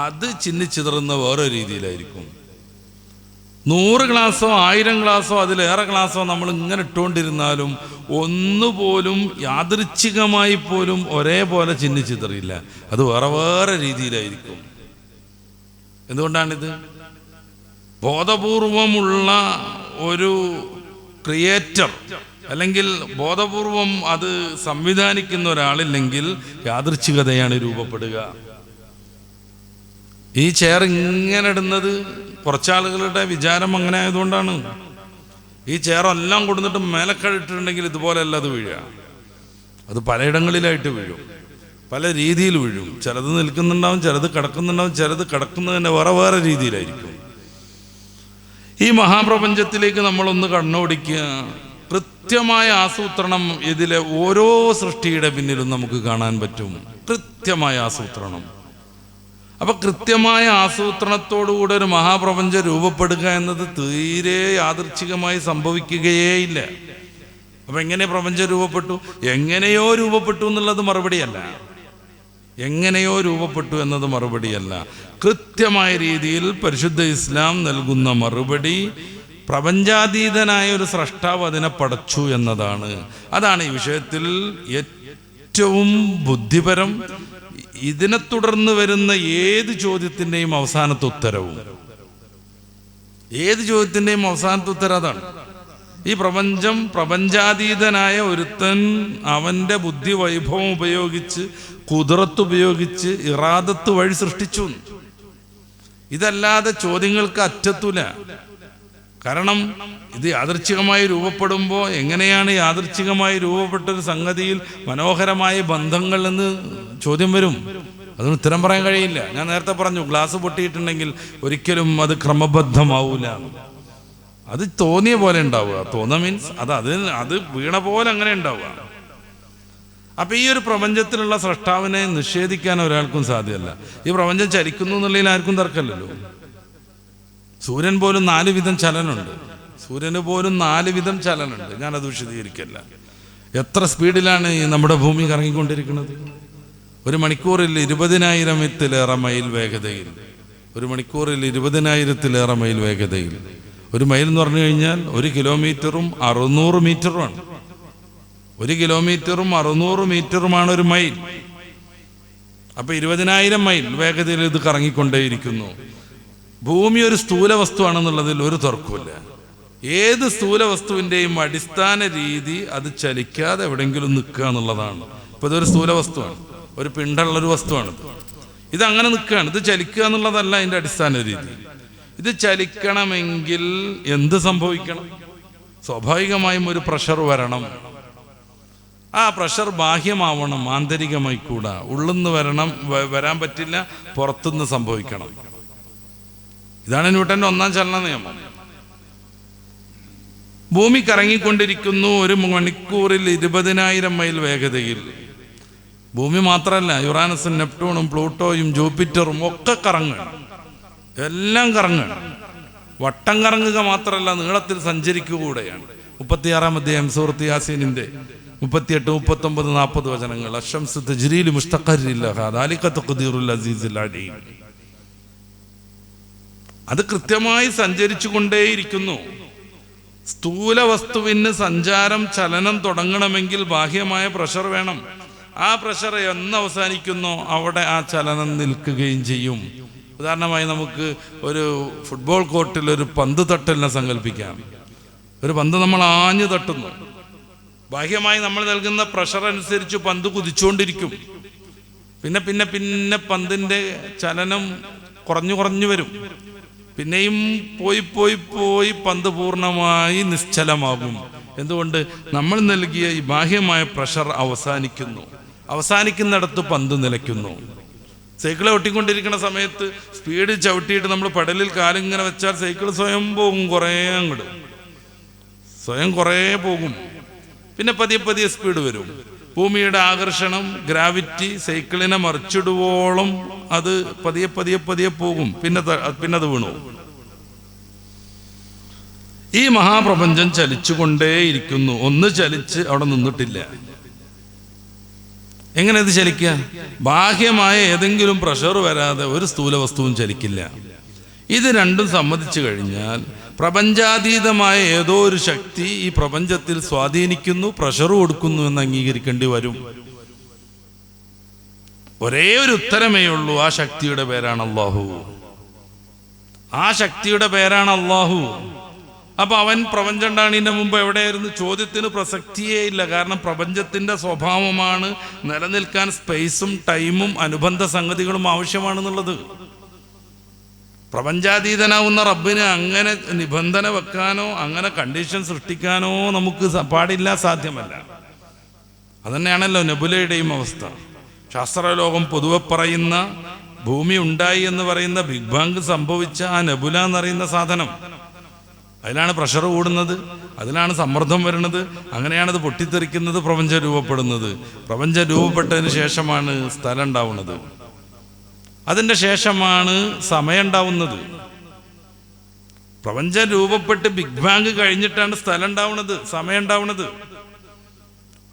അത് ചിന്നിച്ചിതറുന്ന വേറെ രീതിയിലായിരിക്കും. 100 ഗ്ലാസോ 1000 ഗ്ലാസോ അതിലേറെ ഗ്ലാസോ നമ്മൾ ഇങ്ങനെ ഇട്ടുകൊണ്ടിരുന്നാലും ഒന്നുപോലും യാദൃച്ഛികമായി പോലും ഒരേപോലെ ചിന്നിച്ചിതറിയില്ല. അത് വേറെ വേറെ രീതിയിലായിരിക്കും. എന്തുകൊണ്ടാണിത്? ബോധപൂർവമുള്ള ഒരു ക്രിയേറ്റർ അല്ലെങ്കിൽ ബോധപൂർവം അത് സംവിധാനിക്കുന്ന ഒരാളില്ലെങ്കിൽ യാദൃച്ഛികതയാണ് രൂപപ്പെടുക. ഈ ചെയർ ഇങ്ങനെ ഇടുന്നത് കുറച്ചാളുകളുടെ വിചാരം അങ്ങനെ ആയതുകൊണ്ടാണ്. ഈ ചെയറെല്ലാം കൊടുത്തിട്ട് മേലക്കഴിട്ടുണ്ടെങ്കിൽ ഇതുപോലെയല്ല അത് വീഴുക. അത് പലയിടങ്ങളിലായിട്ട് വീഴും. പല രീതിയിൽ വീഴും. ചിലത് നിൽക്കുന്നുണ്ടാവും, ചിലത് കിടക്കുന്നുണ്ടാവും, ചിലത് കിടക്കുന്നതിൻ്റെ വേറെ വേറെ രീതിയിലായിരിക്കും. ഈ മഹാപ്രപഞ്ചത്തിലേക്ക് നമ്മളൊന്ന് കണ്ണോടിക്കുക. കൃത്യമായ ആസൂത്രണം ഇതിലെ ഓരോ സൃഷ്ടിയുടെ പിന്നിലും നമുക്ക് കാണാൻ പറ്റും. കൃത്യമായ ആസൂത്രണം. അപ്പൊ കൃത്യമായ ആസൂത്രണത്തോടുകൂടെ ഒരു മഹാപ്രപഞ്ചം രൂപപ്പെടുക എന്നത് തീരെ യാദൃച്ഛികമായി സംഭവിക്കുകയേ ഇല്ല. അപ്പൊ എങ്ങനെ പ്രപഞ്ചം രൂപപ്പെട്ടു? എങ്ങനെയോ രൂപപ്പെട്ടു എന്നുള്ളത് മറുപടിയല്ല. എങ്ങനെയോ രൂപപ്പെട്ടു എന്നത് മറുപടിയല്ല. കൃത്യമായ രീതിയിൽ പരിശുദ്ധ ഇസ്ലാം നൽകുന്ന മറുപടി പ്രപഞ്ചാതീതനായ ഒരു സ്രഷ്ടാവ് അതിനെ പടച്ചു എന്നതാണ്. അതാണ് ഈ വിഷയത്തിൽ ഏറ്റവും ബുദ്ധിപരം. ഇതിനെ തുടർന്ന് വരുന്ന ഏത് ചോദ്യത്തിൻ്റെയും അവസാനത്തെ ഉത്തരവും, ഏത് ചോദ്യത്തിൻ്റെയും അവസാനത്തെ ഉത്തരം അതാണ്. ഈ പ്രപഞ്ചം പ്രപഞ്ചാതീതനായ ഒരുത്തൻ അവൻ്റെ ബുദ്ധി വൈഭവം ഉപയോഗിച്ച്, കുദറത്ത് ഉപയോഗിച്ച്, ഇറാദത്ത് വഴി സൃഷ്ടിച്ചു. ഇതല്ലാതെ ചോദ്യങ്ങൾക്ക് അറ്റത്തൂല. കാരണം ഇത് യാദൃച്ഛികമായി രൂപപ്പെടുമ്പോൾ എങ്ങനെയാണ് യാദൃച്ഛികമായി രൂപപ്പെട്ടൊരു സംഗതിയിൽ മനോഹരമായ ബന്ധങ്ങൾ എന്ന് ചോദ്യം വരും. അതിന് ഉത്തരം പറയാൻ കഴിയില്ല. ഞാൻ നേരത്തെ പറഞ്ഞു, ഗ്ലാസ് പൊട്ടിയിട്ടുണ്ടെങ്കിൽ ഒരിക്കലും അത് ക്രമബദ്ധമാവൂല. അത് തോന്നിയ പോലെ ഉണ്ടാവുക. തോന്നുക മീൻസ് അത് വീണ പോലെ അങ്ങനെ ഉണ്ടാവുക. അപ്പൊ ഈ ഒരു പ്രപഞ്ചത്തിലുള്ള സ്രഷ്ടാവിനെ നിഷേധിക്കാൻ ഒരാൾക്കും സാധ്യമല്ല. ഈ പ്രപഞ്ചം ചലിക്കുന്നു എന്നുള്ളതിൽ ആർക്കും തർക്കമല്ലല്ലോ. സൂര്യൻ പോലും 4 വിധം ചലനമുണ്ട്. സൂര്യന് പോലും 4 വിധം ചലനമുണ്ട്. ഞാനത് വിശദീകരിക്കല്ല. എത്ര സ്പീഡിലാണ് നമ്മുടെ ഭൂമി കറങ്ങിക്കൊണ്ടിരിക്കുന്നത്? ഒരു മണിക്കൂറിൽ 20,000-ത്തിലേറെ മൈൽ വേഗതയിൽ. ഒരു മണിക്കൂറിൽ 20,000-ത്തിലേറെ മൈൽ വേഗതയിൽ. ഒരു മൈൽ എന്ന് പറഞ്ഞു കഴിഞ്ഞാൽ 1 കിലോമീറ്ററും 600 മീറ്ററുമാണ്. 1 കിലോമീറ്ററും 600 മീറ്ററുമാണ് ഒരു മൈൽ. അപ്പൊ 20,000 മൈൽ വേഗതയിൽ ഇത് കറങ്ങിക്കൊണ്ടേയിരിക്കുന്നു. ഭൂമി ഒരു സ്ഥൂല വസ്തുവാണെന്നുള്ളതിൽ ഒരു തർക്കമില്ല. ഏത് സ്ഥൂല വസ്തുവിൻ്റെയും അടിസ്ഥാന രീതി അത് ചലിക്കാതെ എവിടെയെങ്കിലും നിൽക്കുക എന്നുള്ളതാണ്. ഇപ്പൊ ഇതൊരു സ്ഥൂല വസ്തുവാണ്, ഒരു പിണ്ടുള്ളൊരു വസ്തുവാണിത്. ഇതങ്ങനെ നിൽക്കുകയാണ്. ഇത് ചലിക്കുക എന്നുള്ളതല്ല അതിൻ്റെ അടിസ്ഥാന രീതി. ഇത് ചലിക്കണമെങ്കിൽ എന്ത് സംഭവിക്കണം? സ്വാഭാവികമായും ഒരു പ്രഷർ വരണം. ആ പ്രഷർ ബാഹ്യമാവണം, ആന്തരികമായി കൂടാ. ഉള്ളിന്ന് വരാൻ പറ്റില്ല, പുറത്തുനിന്ന് സംഭവിക്കണം. ഇതാണ് ന്യൂട്ടന്റെ 1ാം ചലന നിയമം. ഭൂമി കറങ്ങിക്കൊണ്ടിരിക്കുന്നു ഒരു മണിക്കൂറിൽ 20,000 മൈൽ വേഗതയിൽ. ഭൂമി മാത്രമല്ല, യുറാനസും നെപ്റ്റൂണും പ്ലൂട്ടോയും ജൂപ്പിറ്ററും ഒക്കെ കറങ്ങുകയാണ്. എല്ലാം കറങ്ങുകയാണ്. വട്ടം കറങ്ങുക മാത്രമല്ല, നീളത്തിൽ സഞ്ചരിക്കുക കൂടെയാണ്. 36-ാം അധ്യായം സൂറത്ത് യാസീനിന്റെ 38, 39, 40 വചനങ്ങൾ. അശംസു തജ്രീലി മുസ്തഖറിൻ ലഹാ ദാലിക തഖ്ദീറുൽ അസീസിൽ അലീം. അത് കൃത്യമായി സഞ്ചരിച്ചു കൊണ്ടേയിരിക്കുന്നു. സ്ഥൂല വസ്തുവിന് സഞ്ചാരം, ചലനം തുടങ്ങണമെങ്കിൽ ബാഹ്യമായ പ്രഷർ വേണം. ആ പ്രഷർ എന്ന് അവസാനിക്കുന്നോ അവിടെ ആ ചലനം നിൽക്കുകയും ചെയ്യും. ഉദാഹരണമായി നമുക്ക് ഒരു ഫുട്ബോൾ കോർട്ടിൽ ഒരു പന്ത് തട്ടലിനെ സങ്കല്പിക്കാം. ഒരു പന്ത് നമ്മൾ ആഞ്ഞു തട്ടുന്നു. ബാഹ്യമായി നമ്മൾ നൽകുന്ന പ്രഷർ അനുസരിച്ച് പന്ത് കുതിച്ചുകൊണ്ടിരിക്കും. പിന്നെ പിന്നെ പിന്നെ പന്തിൻ്റെ ചലനം കുറഞ്ഞു വരും. പിന്നെയും പോയി പന്ത് പൂർണ്ണമായി നിശ്ചലമാകും. എന്തുകൊണ്ട്? നമ്മൾ നൽകിയ ഈ ബാഹ്യമായ പ്രഷർ അവസാനിക്കുന്നിടത്ത് പന്ത് നിലയ്ക്കുന്നു. സൈക്കിളെ ഒട്ടിക്കൊണ്ടിരിക്കുന്ന സമയത്ത് സ്പീഡ് ചവിട്ടിയിട്ട് നമ്മൾ പെഡലിൽ കാലിങ്ങനെ വെച്ചാൽ സൈക്കിൾ സ്വയം പോകും, സ്വയം കുറേ പോകും. പിന്നെ പതിയെ സ്പീഡ് വരും. ഭൂമിയുടെ ആകർഷണം, ഗ്രാവിറ്റി സൈക്കിളിനെ മറിച്ചിടുവോളം അത് പതിയെ പോകും. പിന്നെ അത് വീണു. ഈ മഹാപ്രപഞ്ചം ചലിച്ചുകൊണ്ടേയിരിക്കുന്നു. ഒന്ന് ചലിച്ച് അവിടെ നിന്നിട്ടില്ല. എങ്ങനെ ഇത് ചലിക്കുക? ബാഹ്യമായ ഏതെങ്കിലും പ്രഷർ വരാതെ ഒരു സ്ഥൂല വസ്തുവും ചലിക്കില്ല. ഇത് രണ്ടും സമ്മതിച്ചു കഴിഞ്ഞാൽ പ്രപഞ്ചാതീതമായ ഏതോ ഒരു ശക്തി ഈ പ്രപഞ്ചത്തിൽ സ്വാധീനിക്കുന്നു, പ്രഷർ കൊടുക്കുന്നു എന്ന് അംഗീകരിക്കേണ്ടി വരും. ഒരേ ഒരു ഉത്തരമേ ഉള്ളൂ. ആ ശക്തിയുടെ പേരാണ് അല്ലാഹു. ആ ശക്തിയുടെ പേരാണ് അല്ലാഹു. അപ്പൊ അവൻ പ്രപഞ്ചം ഉണ്ടാകുന്നതിന്റെ മുമ്പ് എവിടെയായിരുന്നു? ചോദ്യത്തിന് പ്രസക്തിയേ ഇല്ല. കാരണം പ്രപഞ്ചത്തിന്റെ സ്വഭാവമാണ് നിലനിൽക്കാൻ സ്പേസും ടൈമും അനുബന്ധ സംഗതികളും ആവശ്യമാണെന്നുള്ളത്. പ്രപഞ്ചാതീതനാവുന്ന റബ്ബിന് അങ്ങനെ നിബന്ധന വെക്കാനോ അങ്ങനെ കണ്ടീഷൻ സൃഷ്ടിക്കാനോ നമുക്ക് പാടില്ല, സാധ്യമല്ല. അതന്നെയാണല്ലോ നെബുലയുടെയും അവസ്ഥ. ശാസ്ത്രലോകം പൊതുവെ പറയുന്ന ഭൂമി ഉണ്ടായി എന്ന് പറയുന്ന ബിഗ് ബാങ് സംഭവിച്ച ആ നെബുല എന്നറിയുന്ന സാധനം, അതിലാണ് പ്രഷർ കൂടുന്നത്, അതിലാണ് സമ്മർദ്ദം വരുന്നത്, അങ്ങനെയാണത് പൊട്ടിത്തെറിക്കുന്നത്, പ്രപഞ്ചം രൂപപ്പെടുന്നത്. പ്രപഞ്ചം രൂപപ്പെട്ടതിന് ശേഷമാണ് സ്ഥലം ഉണ്ടാവുന്നത്, അതിൻ്റെ ശേഷമാണ് സമയം ഉണ്ടാവുന്നത്. പ്രപഞ്ചം രൂപപ്പെട്ട് ബിഗ് ബാങ് കഴിഞ്ഞിട്ടാണ് സ്ഥലം ഉണ്ടാവുന്നത്, സമയം ഉണ്ടാവുന്നത്.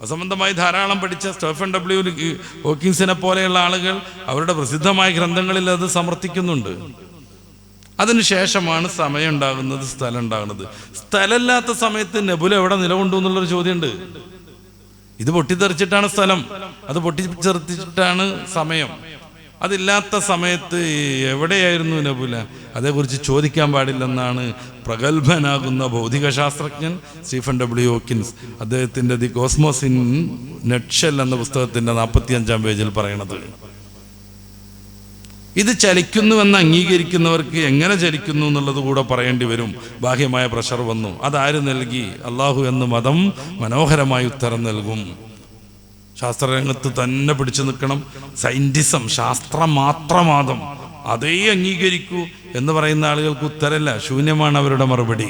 അസംബന്ധമായി ധാരാളം പഠിച്ച സ്റ്റീഫൻ ഡബ്ല്യു ഹോക്കിൻസിനെ പോലെയുള്ള ആളുകൾ അവരുടെ പ്രസിദ്ധമായ ഗ്രന്ഥങ്ങളിൽ അത് സമർത്ഥിക്കുന്നുണ്ട്. അതിനുശേഷമാണ് സമയം ഉണ്ടാകുന്നത്, സ്ഥലം ഉണ്ടാകുന്നത്. സ്ഥലമില്ലാത്ത സമയത്ത് നെബുല എവിടെ നിലകൊണ്ടു എന്നുള്ളൊരു ചോദ്യമുണ്ട്. ഇത് പൊട്ടിത്തെറിച്ചിട്ടാണ് സ്ഥലം, അത് പൊട്ടിത്തെറിച്ചിട്ടാണ് സമയം. അതില്ലാത്ത സമയത്ത് എവിടെയായിരുന്നു നെബുല? അതേക്കുറിച്ച് ചോദിക്കാൻ പാടില്ലെന്നാണ് പ്രഗത്ഭനാകുന്ന ഭൗതിക ശാസ്ത്രജ്ഞൻ സ്റ്റീഫൻ ഡബ്ല്യു ഹോക്കിൻസ് അദ്ദേഹത്തിൻ്റെ ദി കോസ്മോസ് ഇൻ നെറ്റ്ഷെൽ എന്ന പുസ്തകത്തിൻ്റെ 45-ാം പേജിൽ പറയണത്. ഇത് ചലിക്കുന്നുവെന്ന് അംഗീകരിക്കുന്നവർക്ക് എങ്ങനെ ചലിക്കുന്നു എന്നുള്ളത് കൂടെ പറയേണ്ടി വരും. ബാഹ്യമായ പ്രഷർ വന്നു, അതാര് നൽകി? അള്ളാഹു എന്ന് മതം മനോഹരമായി ഉത്തരം നൽകും. ശാസ്ത്രരംഗത്ത് തന്നെ പിടിച്ചു നിൽക്കണം. സയൻറ്റിസം, ശാസ്ത്രം മാത്രമാദം, അതേ അംഗീകരിക്കൂ എന്ന് പറയുന്ന ആളുകൾക്ക് ഉത്തരമില്ല, ശൂന്യമാണ് അവരുടെ മറുപടി.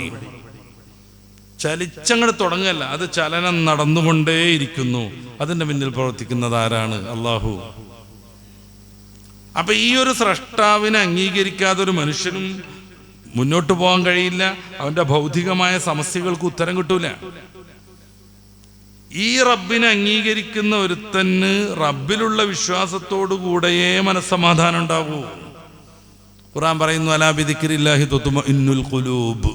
ചലിച്ചങ്ങട് തുടങ്ങല്ല, അത് ചലനം നടന്നുകൊണ്ടേയിരിക്കുന്നു. അതിൻ്റെ പിന്നിൽ പ്രവർത്തിക്കുന്നത് ആരാണ്? അള്ളാഹു. അപ്പൊ ഈ ഒരു സ്രഷ്ടാവിനെ അംഗീകരിക്കാതെ ഒരു മനുഷ്യനും മുന്നോട്ട് പോകാൻ കഴിയില്ല. അവന്റെ ഭൗതികമായ സമസ്യകൾക്ക് ഉത്തരം കിട്ടൂല. ഈ റബ്ബിനെ അംഗീകരിക്കുന്ന ഒരുത്തന് റബ്ബിലുള്ള വിശ്വാസത്തോടു കൂടെയേ മനസ്സമാധാനം ഉണ്ടാകൂ. ഖുർആൻ പറയുന്നു, അലാ ബിദിക്രില്ലാഹി തത്മഇന്നുൽ ഖുലൂബ്.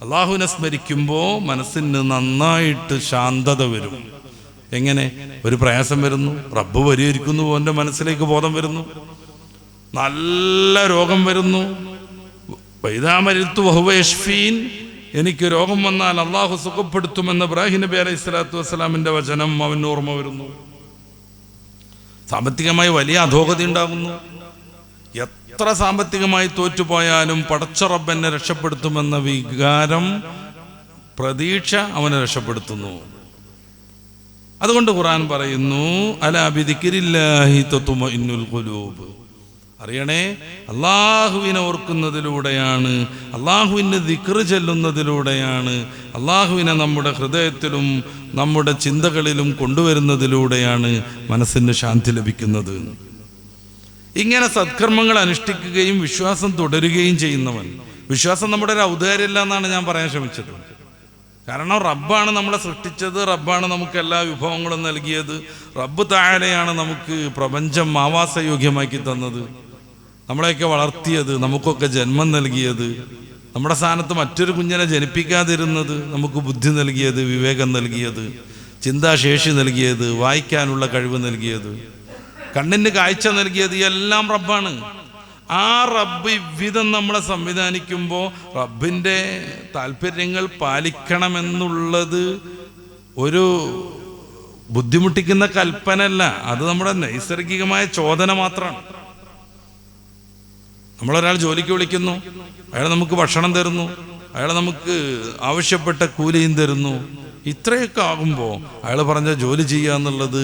അള്ളാഹുവിനെ സ്മരിക്കുമ്പോൾ മനസ്സിന് നന്നായിട്ട് ശാന്തത വരും. എങ്ങനെ? ഒരു പ്രയാസം വരുന്നു, റബ്ബ് പരിഹരിക്കുന്നു, അവൻ്റെ മനസ്സിലേക്ക് ബോധം വരുന്നു. നല്ല രോഗം വരുന്നു, വൈദാമരിത്തു വഹുവ യശ്ഫീൻ, എനിക്ക് രോഗം വന്നാൽ അള്ളാഹു സുഖപ്പെടുത്തുമെന്ന് ഇബ്രാഹിം നബി അലൈഹി സ്വലാത്തു വസ്സലാമിൻ്റെ വചനം അവന് ഓർമ്മ വരുന്നു. സാമ്പത്തികമായി വലിയ അധോഗതി ഉണ്ടാകുന്നു. എത്ര സാമ്പത്തികമായി തോറ്റുപോയാലും പടച്ച റബ്ബ് എന്നെ രക്ഷപ്പെടുത്തുമെന്ന വികാരം, പ്രതീക്ഷ അവനെ രക്ഷപ്പെടുത്തുന്നു. അതുകൊണ്ട് ഖുർആൻ പറയുന്നു, അലാ ബിദിക്രില്ലാഹി തത്മഇന്നുൽ ഖുലൂബ്. അറിയണേ, അള്ളാഹുവിനെ ഓർക്കുന്നതിലൂടെയാണ്, അള്ളാഹുവിൻ്റെ ദിക്ർ ചെല്ലുന്നതിലൂടെയാണ്, അള്ളാഹുവിനെ നമ്മുടെ ഹൃദയത്തിലും നമ്മുടെ ചിന്തകളിലും കൊണ്ടുവരുന്നതിലൂടെയാണ് മനസ്സിന് ശാന്തി ലഭിക്കുന്നത്. ഇങ്ങനെ സത്കർമ്മങ്ങൾ അനുഷ്ഠിക്കുകയും വിശ്വാസം തുടരുകയും ചെയ്യുന്നവൻ, വിശ്വാസം നമ്മുടെ ഒരു ഔദാര്യമല്ല എന്നാണ് ഞാൻ പറയാൻ ശ്രമിച്ചത്. കാരണം റബ്ബാണ് നമ്മളെ സൃഷ്ടിച്ചത്, റബ്ബാണ് നമുക്ക് എല്ലാ വിഭവങ്ങളും നൽകിയത്, റബ്ബ് താഴെയാണ് നമുക്ക് പ്രപഞ്ചം ആവാസയോഗ്യമാക്കി തന്നത്, നമ്മളെയൊക്കെ വളർത്തിയത്, നമുക്കൊക്കെ ജന്മം നൽകിയത്, നമ്മുടെ സ്ഥാനത്ത് മറ്റൊരു കുഞ്ഞിനെ ജനിപ്പിക്കാതിരുന്നത്, നമുക്ക് ബുദ്ധി നൽകിയത്, വിവേകം നൽകിയത്, ചിന്താശേഷി നൽകിയത്, വായിക്കാനുള്ള കഴിവ് നൽകിയത്, കണ്ണിന് കാഴ്ച നൽകിയത്, എല്ലാം റബ്ബാണ്. ആ റബ്ബ് ഇவ்விധം നമ്മളെ സംവിധാനിക്കുമ്പോൾ റബ്ബിൻ്റെ താല്പര്യങ്ങൾ പാലിക്കണമെന്നുള്ളത് ഒരു ബുദ്ധിമുട്ടിക്കുന്ന കൽപ്പനയല്ല, അത് നമ്മുടെ നൈസർഗികമായ ചോദന മാത്രമാണ്. നമ്മളൊരാൾ ജോലിക്ക് വിളിക്കുന്നു, അയാൾ നമുക്ക് ഭക്ഷണം തരുന്നു, അയാൾ നമുക്ക് ആവശ്യപ്പെട്ട കൂലിയും തരുന്നു. ഇത്രയൊക്കെ ആകുമ്പോൾ അയാൾ പറഞ്ഞ ജോലി ചെയ്യുക എന്നുള്ളത്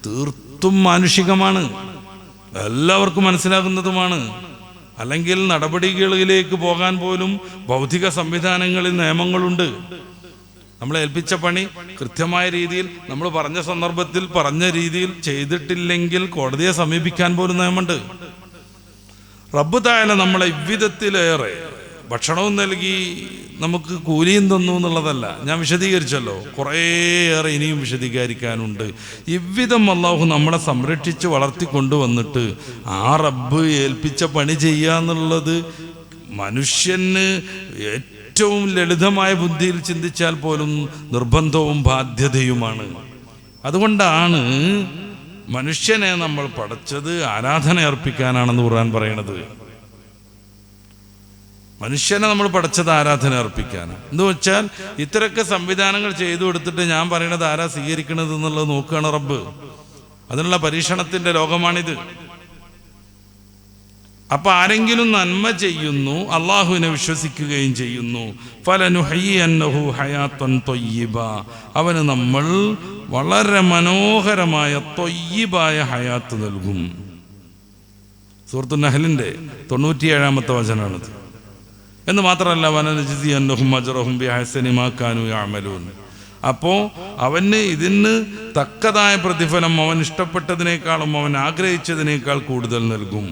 തീർത്തും മാനുഷികമാണ്, എല്ലാവർക്കും മനസ്സിലാകുന്നതുമാണ്. അല്ലെങ്കിൽ നടപടികളിലേക്ക് പോകാൻ പോലും ഭൗതിക സംവിധാനങ്ങളിൽ നിയമങ്ങളുണ്ട്. നമ്മളെ ഏൽപ്പിച്ച പണി കൃത്യമായ രീതിയിൽ നമ്മൾ പറഞ്ഞ സന്ദർഭത്തിൽ പറഞ്ഞ രീതിയിൽ ചെയ്തിട്ടില്ലെങ്കിൽ കോടതിയെ സമീപിക്കാൻ പോലും നിയമമുണ്ട്. റബ്ബ് തആല നമ്മളെ ഇவ்விധത്തിലേറെ ഭക്ഷണവും നൽകി നമുക്ക് കൂലിയും തന്നു എന്നുള്ളതല്ല, ഞാൻ വിശദീകരിച്ചല്ലോ, കുറേയേറെ ഇനിയും വിശദീകരിക്കാനുണ്ട്. ഇவ்விധം അള്ളാഹു നമ്മളെ സംരക്ഷിച്ച് വളർത്തിക്കൊണ്ടുവന്നിട്ട് ആ റബ്ബ് ഏൽപ്പിച്ച പണി ചെയ്യുക എന്നുള്ളത് മനുഷ്യന് ഏറ്റവും ലളിതമായ ബുദ്ധിയിൽ ചിന്തിച്ചാൽ പോലും നിർബന്ധവും ബാധ്യതയുമാണ്. അതുകൊണ്ടാണ് മനുഷ്യനെ നമ്മൾ പടച്ചത് ആരാധന അർപ്പിക്കാനാണെന്ന് ഖുർആൻ പറയണത്. മനുഷ്യനെ നമ്മൾ പഠിച്ചത് ആരാധന അർപ്പിക്കാനാണ്. എന്ന് വെച്ചാൽ ഇത്രയൊക്കെ സംവിധാനങ്ങൾ ചെയ്തു കൊടുത്തിട്ട് ഞാൻ പറയണത് ആരാ സ്വീകരിക്കണത് എന്നുള്ളത് നോക്കുകയാണ് റബ്ബ്. അതിനുള്ള പരീക്ഷണത്തിന്റെ ലോകമാണിത്. അപ്പൊ ആരെങ്കിലും നന്മ ചെയ്യുന്നു, അള്ളാഹുവിനെ വിശ്വസിക്കുകയും ചെയ്യുന്നു, ഫലനുഹയ്യന്നഹു ഹയാത്തൻ ത്വയ്യിബ, അവന് നമ്മൾ വളരെ മനോഹരമായ ത്വയ്യിബായ ഹയാത്ത് നൽകും. സൂറത്തുൻ നഹ്ലിന്റെ 97-ാമത്തെ വചനാണിത്. എന്ന് മാത്രമല്ല, വനനജ്സിയന്നഹും അജ്റഹും ബിഅഹ്സനി മാ കാനൂ യഅമലൂൻ. അപ്പോൾ അവന് ഇതിന് തക്കതായ പ്രതിഫലം അവൻ ഇഷ്ടപ്പെട്ടതിനേക്കാളും അവൻ ആഗ്രഹിച്ചതിനേക്കാൾ കൂടുതൽ നൽകും.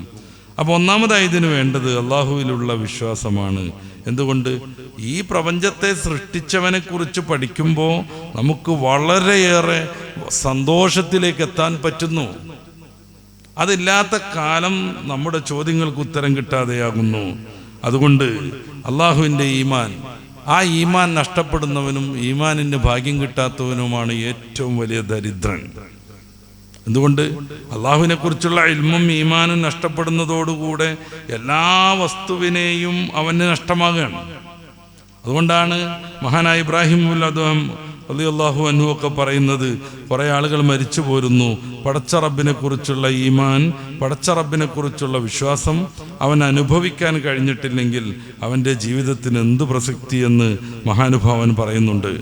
അപ്പോൾ ഒന്നാമതായി ഇതിന് വേണ്ടത് അള്ളാഹുവിലുള്ള വിശ്വാസമാണ്. എന്തുകൊണ്ട്? ഈ പ്രപഞ്ചത്തെ സൃഷ്ടിച്ചവനെ കുറിച്ച് പഠിക്കുമ്പോൾ നമുക്ക് വളരെയേറെ സന്തോഷത്തിലേക്ക് എത്താൻ പറ്റുന്നു. അതില്ലാത്ത കാലം നമ്മുടെ ചോദ്യങ്ങൾക്ക് ഉത്തരം കിട്ടാതെയാകുന്നു. അതുകൊണ്ട് അള്ളാഹുവിൻ്റെ ഈമാൻ, ആ ഈമാൻ നഷ്ടപ്പെടുന്നവനും ഈമാനിന് ഭാഗ്യം കിട്ടാത്തവനുമാണ് ഏറ്റവും വലിയ ദരിദ്രൻ. എന്തുകൊണ്ട്? അള്ളാഹുവിനെ കുറിച്ചുള്ള ഇൽമും ഈമാനും നഷ്ടപ്പെടുന്നതോടുകൂടെ എല്ലാ വസ്തുവിനെയും അവന് നഷ്ടമാകുകയാണ്. അതുകൊണ്ടാണ് മഹാനായ ഇബ്രാഹിമുൽ അദ്ഹം റളിയല്ലാഹു അൻഹു ഒക്കെ പറയുന്നത്, കുറേ ആളുകൾ മരിച്ചു പോരുന്നു, പടച്ച റബ്ബിനെ കുറിച്ചുള്ള ഈമാൻ, പടച്ച റബ്ബിനെ കുറിച്ചുള്ള വിശ്വാസം അവൻ അനുഭവിക്കാൻ കഴിഞ്ഞിട്ടില്ലെങ്കിൽ അവൻ്റെ ജീവിതത്തിന് എന്ത് പ്രസക്തി എന്ന് മഹാനുഭാവൻ പറയുന്നുണ്ട്.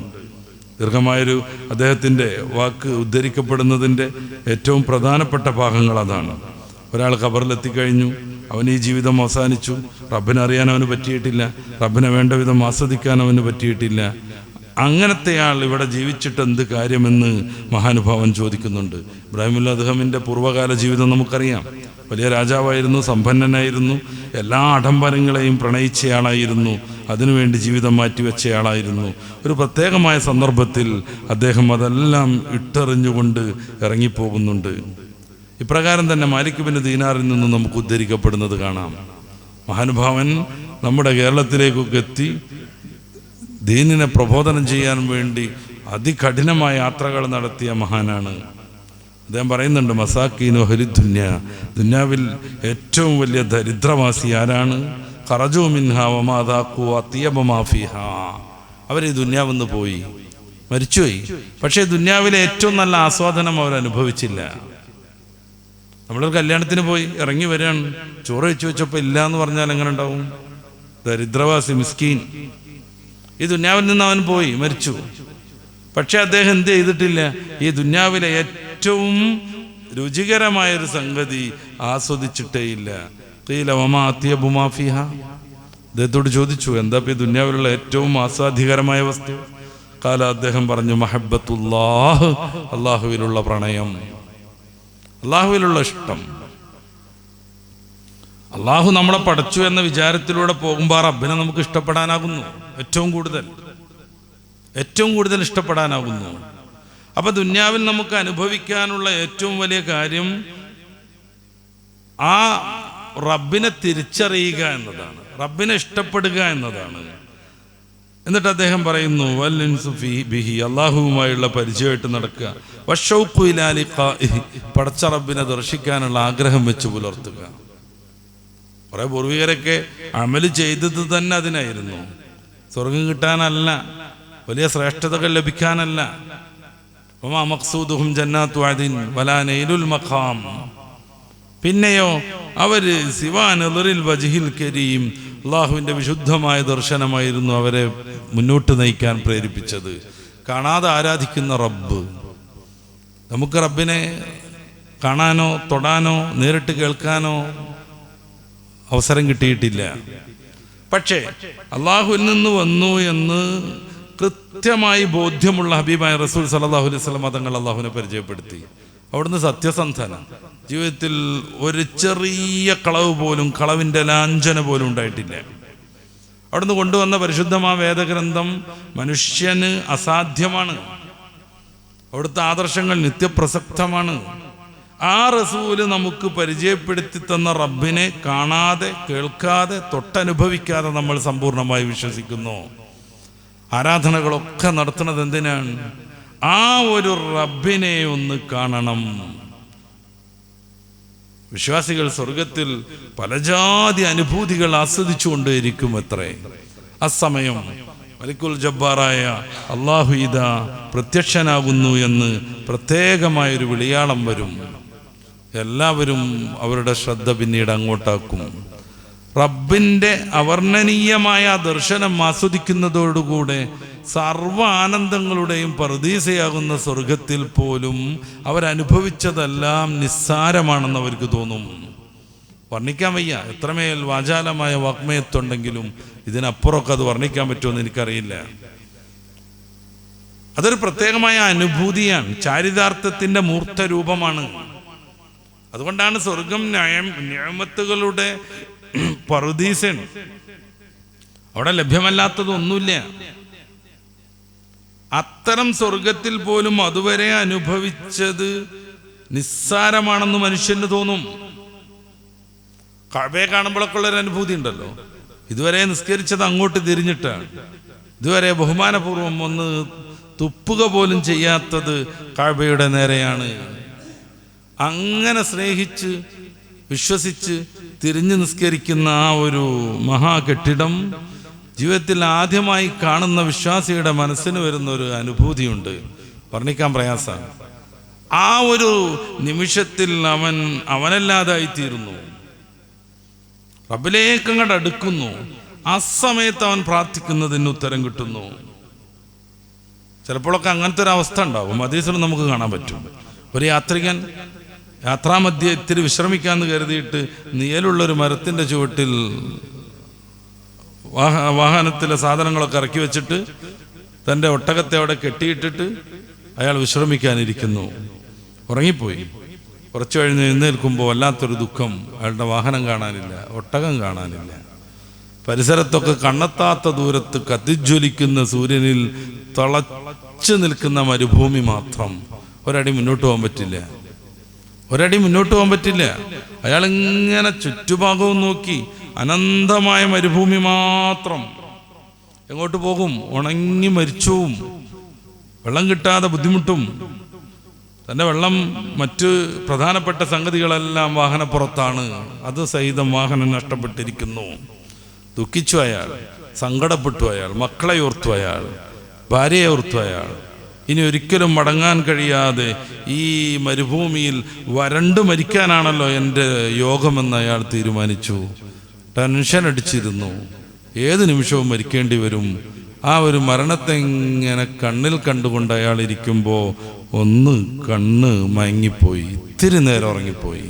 ദീർഘമായൊരു അദ്ദേഹത്തിൻ്റെ വാക്ക് ഉദ്ധരിക്കപ്പെടുന്നതിൻ്റെ ഏറ്റവും പ്രധാനപ്പെട്ട ഭാഗങ്ങൾ അതാണ്. ഒരാൾ ഖബറിലെത്തിക്കഴിഞ്ഞു, അവൻ ഈ ജീവിതം അവസാനിച്ചു, റബ്ബിനെ അറിയാൻ അവന് പറ്റിയിട്ടില്ല, റബ്ബിനെ വേണ്ട വിധം ആസ്വദിക്കാൻ അവന് പറ്റിയിട്ടില്ല. അങ്ങനത്തെ ആൾ ഇവിടെ ജീവിച്ചിട്ട് എന്ത് കാര്യമെന്ന് മഹാനുഭാവൻ ചോദിക്കുന്നുണ്ട്. ഇബ്രാഹിമുൽ അദ്ഹമിൻ്റെ പൂർവ്വകാല ജീവിതം നമുക്കറിയാം. വലിയ രാജാവായിരുന്നു, സമ്പന്നനായിരുന്നു, എല്ലാ ആഡംബരങ്ങളെയും പ്രണയിച്ചയാളായിരുന്നു, അതിനുവേണ്ടി ജീവിതം മാറ്റിവെച്ചയാളായിരുന്നു. ഒരു പ്രത്യേകമായ സന്ദർഭത്തിൽ അദ്ദേഹം അതെല്ലാം ഇട്ടെറിഞ്ഞുകൊണ്ട് ഇറങ്ങിപ്പോകുന്നുണ്ട്. ഇപ്രകാരം തന്നെ മാലിക് ബിൻ ദീനാറിൽ നിന്ന് നമുക്ക് ഉദ്ധരിക്കപ്പെടുന്നത് കാണാം. മഹാനുഭാവൻ നമ്മുടെ കേരളത്തിലേക്കൊക്കെ എത്തി ദീനിനെ പ്രബോധനം ചെയ്യാൻ വേണ്ടി അതികഠിനമായ യാത്രകൾ നടത്തിയ മഹാനാണ്. അദ്ദേഹം പറയുന്നുണ്ട്, മസാക്കീനു ഹലി ദുന്യ, ദുന്യാവിൽ ഏറ്റവും വലിയ ദരിദ്രവാസി ആരാണ്? ഖറജൂ മിൻഹാ വമാ ദാഖൂ അത്യബ മാ ഫീഹാ. അവർ ഈ ദുന്യാവെന്ന് പോയി, മരിച്ചുപോയി, പക്ഷേ ദുന്യാവിലെ ഏറ്റവും നല്ല ആസ്വാദനം അവർ അനുഭവിച്ചില്ല. നമ്മളൊരു കല്യാണത്തിന് പോയി ഇറങ്ങി വരികയാണ്, ചോറ് വെച്ച് വെച്ചപ്പോൾ ഇല്ല എന്ന് പറഞ്ഞാൽ എങ്ങനെ ഉണ്ടാവും? ദരിദ്രവാസി, മിസ്കീൻ. ഈ ദുന്യാവിൽ നിന്ന് അവൻ പോയി, മരിച്ചു. പക്ഷെ അദ്ദേഹം എന്ത് ചെയ്തിട്ടില്ല? ഈ ദുന്യാവിലെ ഏറ്റവും രുചികരമായൊരു സംഗതി ആസ്വദിച്ചിട്ടേയില്ല. ഖീല വമാ അത്യബു മാ ഫീഹാ. അദ്ദേഹത്തോട് ചോദിച്ചു, എന്താ ഈ ദുന്യാവിലുള്ള ഏറ്റവും ആസ്വാദ്യകരമായ വസ്തു? ഖാല, അദ്ദേഹം പറഞ്ഞു, മഹബ്ബത്തുല്ലാഹ്, അള്ളാഹുവിലുള്ള പ്രണയം, അള്ളാഹുവിലുള്ള ഇഷ്ടം. അള്ളാഹു നമ്മളെ പടച്ചു എന്ന വിചാരത്തിലൂടെ പോകുമ്പോൾ ആ റബ്ബിനെ നമുക്ക് ഇഷ്ടപ്പെടാനാകുന്നു. ഏറ്റവും കൂടുതൽ ഇഷ്ടപ്പെടാനാകുന്നു. അപ്പൊ ദുന്യാവിൽ നമുക്ക് അനുഭവിക്കാനുള്ള ഏറ്റവും വലിയ കാര്യം ആ റബ്ബിനെ തിരിച്ചറിയുക എന്നതാണ്, റബ്ബിനെ ഇഷ്ടപ്പെടുക എന്നതാണ്. എന്നിട്ട് അദ്ദേഹം പറയുന്നു, വൽഇൻസു ബിഹി, അള്ളാഹുവുമായുള്ള പരിചയമായിട്ട് നടക്കുക, വശൗഖു ഇലാ ലിഖാഇഹി, പടച്ച റബ്ബിനെ ദർശിക്കാനുള്ള ആഗ്രഹം വെച്ച് പുലർത്തുക. കുറെ പൂർവികരൊക്കെ അമല് ചെയ്തത് തന്നെ അതിനായിരുന്നു, സ്വർഗം കിട്ടാനല്ല, വലിയ ശ്രേഷ്ഠതകൾ ലഭിക്കാനല്ല. വമാ മഖ്സൂദുഹും ജന്നാത്തു അദ്ൻ വലാ നൈലുൽ മഖാം. പിന്നെയോ അവര് സിവാ നദറിൽ വജ്ഹിൽ കരീം, അള്ളാഹുവിൻ്റെ വിശുദ്ധമായ ദർശനമായിരുന്നു അവരെ മുന്നോട്ട് നയിക്കാൻ പ്രേരിപ്പിച്ചത്. കാണാതെ ആരാധിക്കുന്ന റബ്ബ്. നമുക്ക് റബ്ബിനെ കാണാനോ തൊടാനോ നേരിട്ട് കേൾക്കാനോ അവസരം കിട്ടിയിട്ടില്ല. പക്ഷേ അള്ളാഹുവിൽ നിന്ന് വന്നു എന്ന് കൃത്യമായി ബോധ്യമുള്ള ഹബീബായ റസൂൽ സല്ലല്ലാഹു അലൈഹി വസല്ലം തങ്ങൾ അള്ളാഹുവിനെ പരിചയപ്പെടുത്തി. അവിടുന്ന് സത്യസന്ധന, ജീവിതത്തിൽ ഒരു ചെറിയ കളവ് പോലും, കളവിൻ്റെ ലാഞ്ചന പോലും ഉണ്ടായിട്ടില്ല. അവിടുന്ന് കൊണ്ടുവന്ന പരിശുദ്ധമായ വേദഗ്രന്ഥം മനുഷ്യന് അസാധ്യമാണ്. അവിടുത്തെ ആദർശങ്ങൾ നിത്യപ്രസക്തമാണ്. ആ റസൂല് നമുക്ക് പരിചയപ്പെടുത്തി തന്ന റബ്ബിനെ കാണാതെ കേൾക്കാതെ തൊട്ടനുഭവിക്കാതെ നമ്മൾ സമ്പൂർണ്ണമായി വിശ്വസിക്കുന്നു. ആരാധനകളൊക്കെ നടത്തുന്നത് എന്തിനാണ്? ആ ഒരു റബ്ബിനെ ഒന്ന് കാണണം. വിശ്വാസികൾ സ്വർഗത്തിൽ പലജാതി അനുഭൂതികൾ ആസ്വദിച്ചുകൊണ്ടേയിരിക്കും. എത്രേ അസമയം മലിക്കുൽ ജബ്ബാറായ അല്ലാഹു ഇദാ പ്രത്യക്ഷനാകുന്നു എന്ന് പ്രത്യേകമായൊരു വിളിയാളം വരും. എല്ലാവരും അവരുടെ ശ്രദ്ധ പിന്നീട് അങ്ങോട്ടാക്കും. റബ്ബിൻ്റെ അവർണ്ണനീയമായ ദർശനം ആസ്വദിക്കുന്നതോടുകൂടെ സർവ്വ ആനന്ദങ്ങളുടെയും പറുദീസയാകുന്ന സ്വർഗത്തിൽ പോലും അവരനുഭവിച്ചതെല്ലാം നിസ്സാരമാണെന്ന് അവർക്ക് തോന്നും. വർണ്ണിക്കാൻ വയ്യ. എത്രമേൽ വാചാലമായ വാഗ്മയത്തുണ്ടെങ്കിലും ഇതിനപ്പുറമൊക്കെ അത് വർണ്ണിക്കാൻ പറ്റുമെന്ന് എനിക്കറിയില്ല. അതൊരു പ്രത്യേകമായ അനുഭൂതിയാണ്, ചാരിതാർത്ഥത്തിൻ്റെ മൂർത്ത രൂപമാണ്. അതുകൊണ്ടാണ് സ്വർഗം നിഅമത്തുകളുടെ പറുദീസയാണ്. അവിടെ ലഭ്യമല്ലാത്തതൊന്നുമില്ല. അത്തരം സ്വർഗത്തിൽ പോലും അതുവരെ അനുഭവിച്ചത് നിസ്സാരമാണെന്ന് മനുഷ്യന് തോന്നും. കഅബയെ കാണുമ്പോഴൊക്കെ ഉള്ളൊരു അനുഭൂതി ഉണ്ടല്ലോ. ഇതുവരെ നിസ്കരിച്ചത് അങ്ങോട്ട് തിരിഞ്ഞിട്ടാണ്. ഇതുവരെ ബഹുമാനപൂർവം ഒന്ന് തുപ്പുക പോലും ചെയ്യാത്തത് കഅബയുടെ നേരെയാണ്. അങ്ങനെ സ്നേഹിച്ച് വിശ്വസിച്ച് തിരിഞ്ഞു നിസ്കരിക്കുന്ന ആ ഒരു മഹാകെട്ടിടം ജീവിതത്തിൽ ആദ്യമായി കാണുന്ന വിശ്വാസിയുടെ മനസ്സിന് വരുന്ന ഒരു അനുഭൂതിയുണ്ട്, വർണ്ണിക്കാൻ പ്രയാസമാണ്. ആ ഒരു നിമിഷത്തിൽ അവനല്ലാതായിത്തീരുന്നു, റബ്ബിലേക്ക് അങ്ങോട്ട് അടുക്കുന്നു. ആ സമയത്ത് അവൻ പ്രാർത്ഥിക്കുന്നതിന് ഉത്തരം കിട്ടുന്നു. ചിലപ്പോഴൊക്കെ അങ്ങനത്തെ ഒരു അവസ്ഥ ഉണ്ടാവും. ഹദീസിൽ നമുക്ക് കാണാൻ പറ്റും. ഒരു യാത്രികൻ യാത്രാമധ്യേ ഇത്തിരി വിശ്രമിക്കാമെന്ന് കരുതിയിട്ട് നിഴലുള്ളൊരു മരത്തിൻ്റെ ചുവട്ടിൽ വാഹനത്തിലെ സാധനങ്ങളൊക്കെ ഇറക്കി വെച്ചിട്ട് തൻ്റെ ഒട്ടകത്തെ അവിടെ കെട്ടിയിട്ടിട്ട് അയാൾ വിശ്രമിക്കാനിരിക്കുന്നു. ഉറങ്ങിപ്പോയി. കുറച്ച് കഴിഞ്ഞ് എഴുന്നേൽക്കുമ്പോൾ വല്ലാത്തൊരു ദുഃഖം. അയാളുടെ വാഹനം കാണാനില്ല, ഒട്ടകം കാണാനില്ല. പരിസരത്തൊക്കെ കണ്ണെത്താത്ത ദൂരത്ത് കത്തിജ്വലിക്കുന്ന സൂര്യനിൽ തിളച്ചു നിൽക്കുന്ന മരുഭൂമി മാത്രം. ഒരടി മുന്നോട്ട് പോകാൻ പറ്റില്ല, ഒരടി മുന്നോട്ട് പോകാൻ പറ്റില്ല. അയാൾ ഇങ്ങനെ ചുറ്റുഭാഗവും നോക്കി, അനന്തമായ മരുഭൂമി മാത്രം. എങ്ങോട്ട് പോകും? ഉണങ്ങി മരിച്ചുവും, വെള്ളം കിട്ടാതെ ബുദ്ധിമുട്ടും. തൻ്റെ വെള്ളം, മറ്റ് പ്രധാനപ്പെട്ട സംഗതികളെല്ലാം വാഹനപ്പുറത്താണ്. അത് സഹിതം വാഹനം നഷ്ടപ്പെട്ടിരിക്കുന്നു. ദുഃഖിച്ചു അയാൾ, സങ്കടപ്പെട്ടു അയാൾ, മക്കളെ ഓർത്തു അയാൾ, ഭാര്യയെ ഓർത്തു അയാൾ. ഇനി ഒരിക്കലും മടങ്ങാൻ കഴിയാതെ ഈ മരുഭൂമിയിൽ വരണ്ടു മരിക്കാനാണല്ലോ എൻ്റെ യോഗമെന്ന് അയാൾ തീരുമാനിച്ചു. ടെൻഷൻ അടിച്ചിരുന്നു. ഏത് നിമിഷവും മരിക്കേണ്ടി വരും. ആ ഒരു മരണത്തെ ഇങ്ങനെ കണ്ണിൽ കണ്ടുകൊണ്ട് അയാൾ ഇരിക്കുമ്പോൾ ഒന്ന് കണ്ണ് മയങ്ങിപ്പോയി, ഇത്തിരി നേരം ഉറങ്ങിപ്പോയി.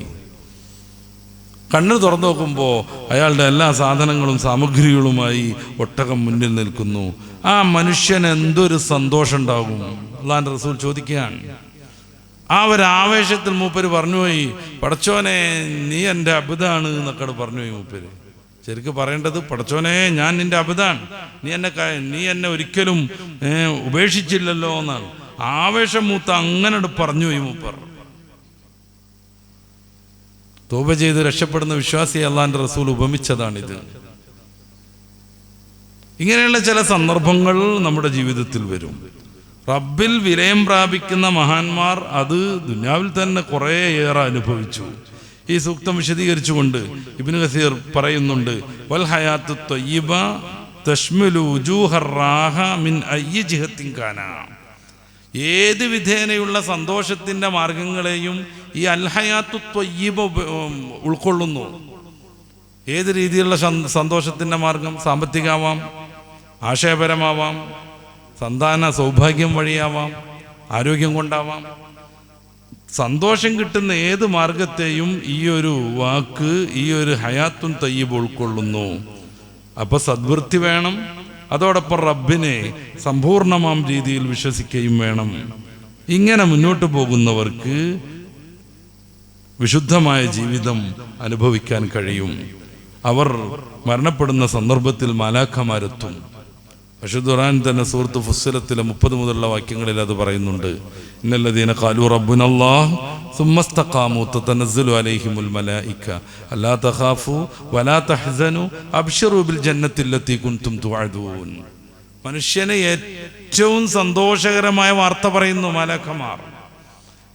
കണ്ണ് തുറന്നു നോക്കുമ്പോൾ അയാളുടെ എല്ലാ സാധനങ്ങളും സാമഗ്രികളുമായി ഒട്ടകം മുന്നിൽ നിൽക്കുന്നു. ആ മനുഷ്യന് എന്തൊരു സന്തോഷം ഉണ്ടാകും. അല്ലാഹുവിൻ്റെ റസൂൽ ചോദിക്കുകയാണ്. ആ ഒരു ആവേശത്തിൽ മൂപ്പര് പറഞ്ഞുപോയി, പടച്ചോനെ നീ എൻ്റെ അബുദാണ് എന്നൊക്കെ പറഞ്ഞുപോയി മൂപ്പര്. ശരിക്കും പറയേണ്ടത്, പടച്ചോനെ ഞാൻ നിന്റെ അബുദാണ്, നീ എന്നെ ഒരിക്കലും ഉപേക്ഷിച്ചില്ലല്ലോ എന്നാണ്. ആവേശം മൂത്ത അങ്ങനെ പറഞ്ഞുപോയി മൂപ്പർ. തൗബ ചെയ്ത് രക്ഷപ്പെടുന്ന വിശ്വാസിയെ അല്ലാഹുവിൻ്റെ റസൂൽ ഉപമിച്ചതാണിത്. ഇങ്ങനെയുള്ള ചില സന്ദർഭങ്ങൾ നമ്മുടെ ജീവിതത്തിൽ വരും. റബ്ബിൽ വിലയം പ്രാപിക്കുന്ന മഹാന്മാർ അത് ദുനിയാവിൽ തന്നെ കുറേയേറെ അനുഭവിച്ചു. ഈ സൂക്തം വിശദീകരിച്ചുകൊണ്ട് ഇബ്നു കസീർ പറയുന്നുണ്ട്, വൽ ഹയാത്തു ത്വയ്യിബ തശ്മിലു വജൂഹർ റാഹ മിൻ അയ്യി ജിഹത്തിൻ കാന. ഏത് വിധേനയുള്ള സന്തോഷത്തിൻ്റെ മാർഗങ്ങളെയും ഈ അൽ ഹയാത്തു ത്വയ്യിബ ഉൾക്കൊള്ളുന്നു. ഏത് രീതിയിലുള്ള സന്തോഷത്തിൻ്റെ മാർഗം? സാമ്പത്തികമാവാം, ആശയപരമാവാം, സന്താന സൗഭാഗ്യം വഴിയാവാം, ആരോഗ്യം കൊണ്ടാവാം. സന്തോഷം കിട്ടുന്ന ഏത് മാർഗത്തെയും ഈ ഒരു വാക്ക്, ഈ ഒരു ഹയാത്തുൻ തയ്യിബ് ഉൾക്കൊള്ളുന്നു. അപ്പൊ സദ്വൃത്തി വേണം, അതോടൊപ്പം റബ്ബിനെ സമ്പൂർണമാം രീതിയിൽ വിശ്വസിക്കുകയും വേണം. ഇങ്ങനെ മുന്നോട്ട് പോകുന്നവർക്ക് വിശുദ്ധമായ ജീവിതം അനുഭവിക്കാൻ കഴിയും. അവർ മരണപ്പെടുന്ന സന്ദർഭത്തിൽ മാലാഖമാരെത്തും. വിശുദ്ധ ഖുർആൻ തന്നെ സൂറത്ത് ഫുസ്സിലത്തിലെ 30 മുതലുള്ള വാക്യങ്ങളിൽ അത് പറയുന്നുണ്ട്. ഇന്നല്ലദീന ഖാലു റബ്ബുനല്ലാഹ് സുമ്മസ്തഖാമു തതനസ്സലു അലൈഹിമുൽ മലായിക അല്ലാ തഖാഫു വലാ തഹ്സനു അബ്ശിറു ബിൽ ജന്നത്തില്ലത്തി കുൻതും തുഅദൂൻ. മനുഷ്യനെ ഏറ്റവും സന്തോഷകരമായ വാർത്ത പറയുന്നു മാലാഖമാർ.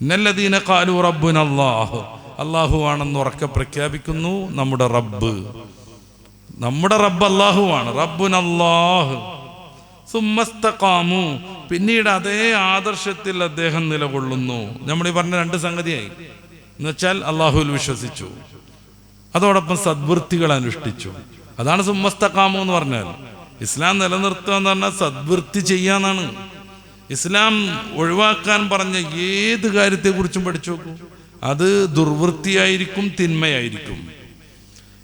ഇന്നല്ലദീന ഖാലു റബ്ബുനല്ലാഹ്, അല്ലാഹു ആണെന്ന് ഉറക്കെ പ്രഖ്യാപിക്കുന്നു. നമ്മുടെ റബ്ബ് അല്ലാഹുവാണ്. റബ്ബുനല്ലാഹ് സുമ്മസ്തഖാമു, പിന്നീട് അതേ ആദർശത്തിൽ അദ്ദേഹം നിലകൊള്ളുന്നു. നമ്മൾ ഈ പറഞ്ഞ രണ്ട് സംഗതിയായി. എന്നുവെച്ചാൽ അള്ളാഹുവിൽ വിശ്വസിച്ചു, അതോടൊപ്പം സദ്വൃത്തികൾ അനുഷ്ഠിച്ചു. അതാണ് സുമ്മസ്തഖാമു എന്ന് പറഞ്ഞാൽ. ഇസ്ലാം നിലനിർത്തുക എന്ന് പറഞ്ഞാൽ സദ്വൃത്തി ചെയ്യാന്നാണ്. ഇസ്ലാം ഒഴിവാക്കാൻ പറഞ്ഞ ഏത് കാര്യത്തെക്കുറിച്ചും പഠിച്ചു നോക്കൂ, അത് ദുർവൃത്തിയായിരിക്കും, തിന്മയായിരിക്കും.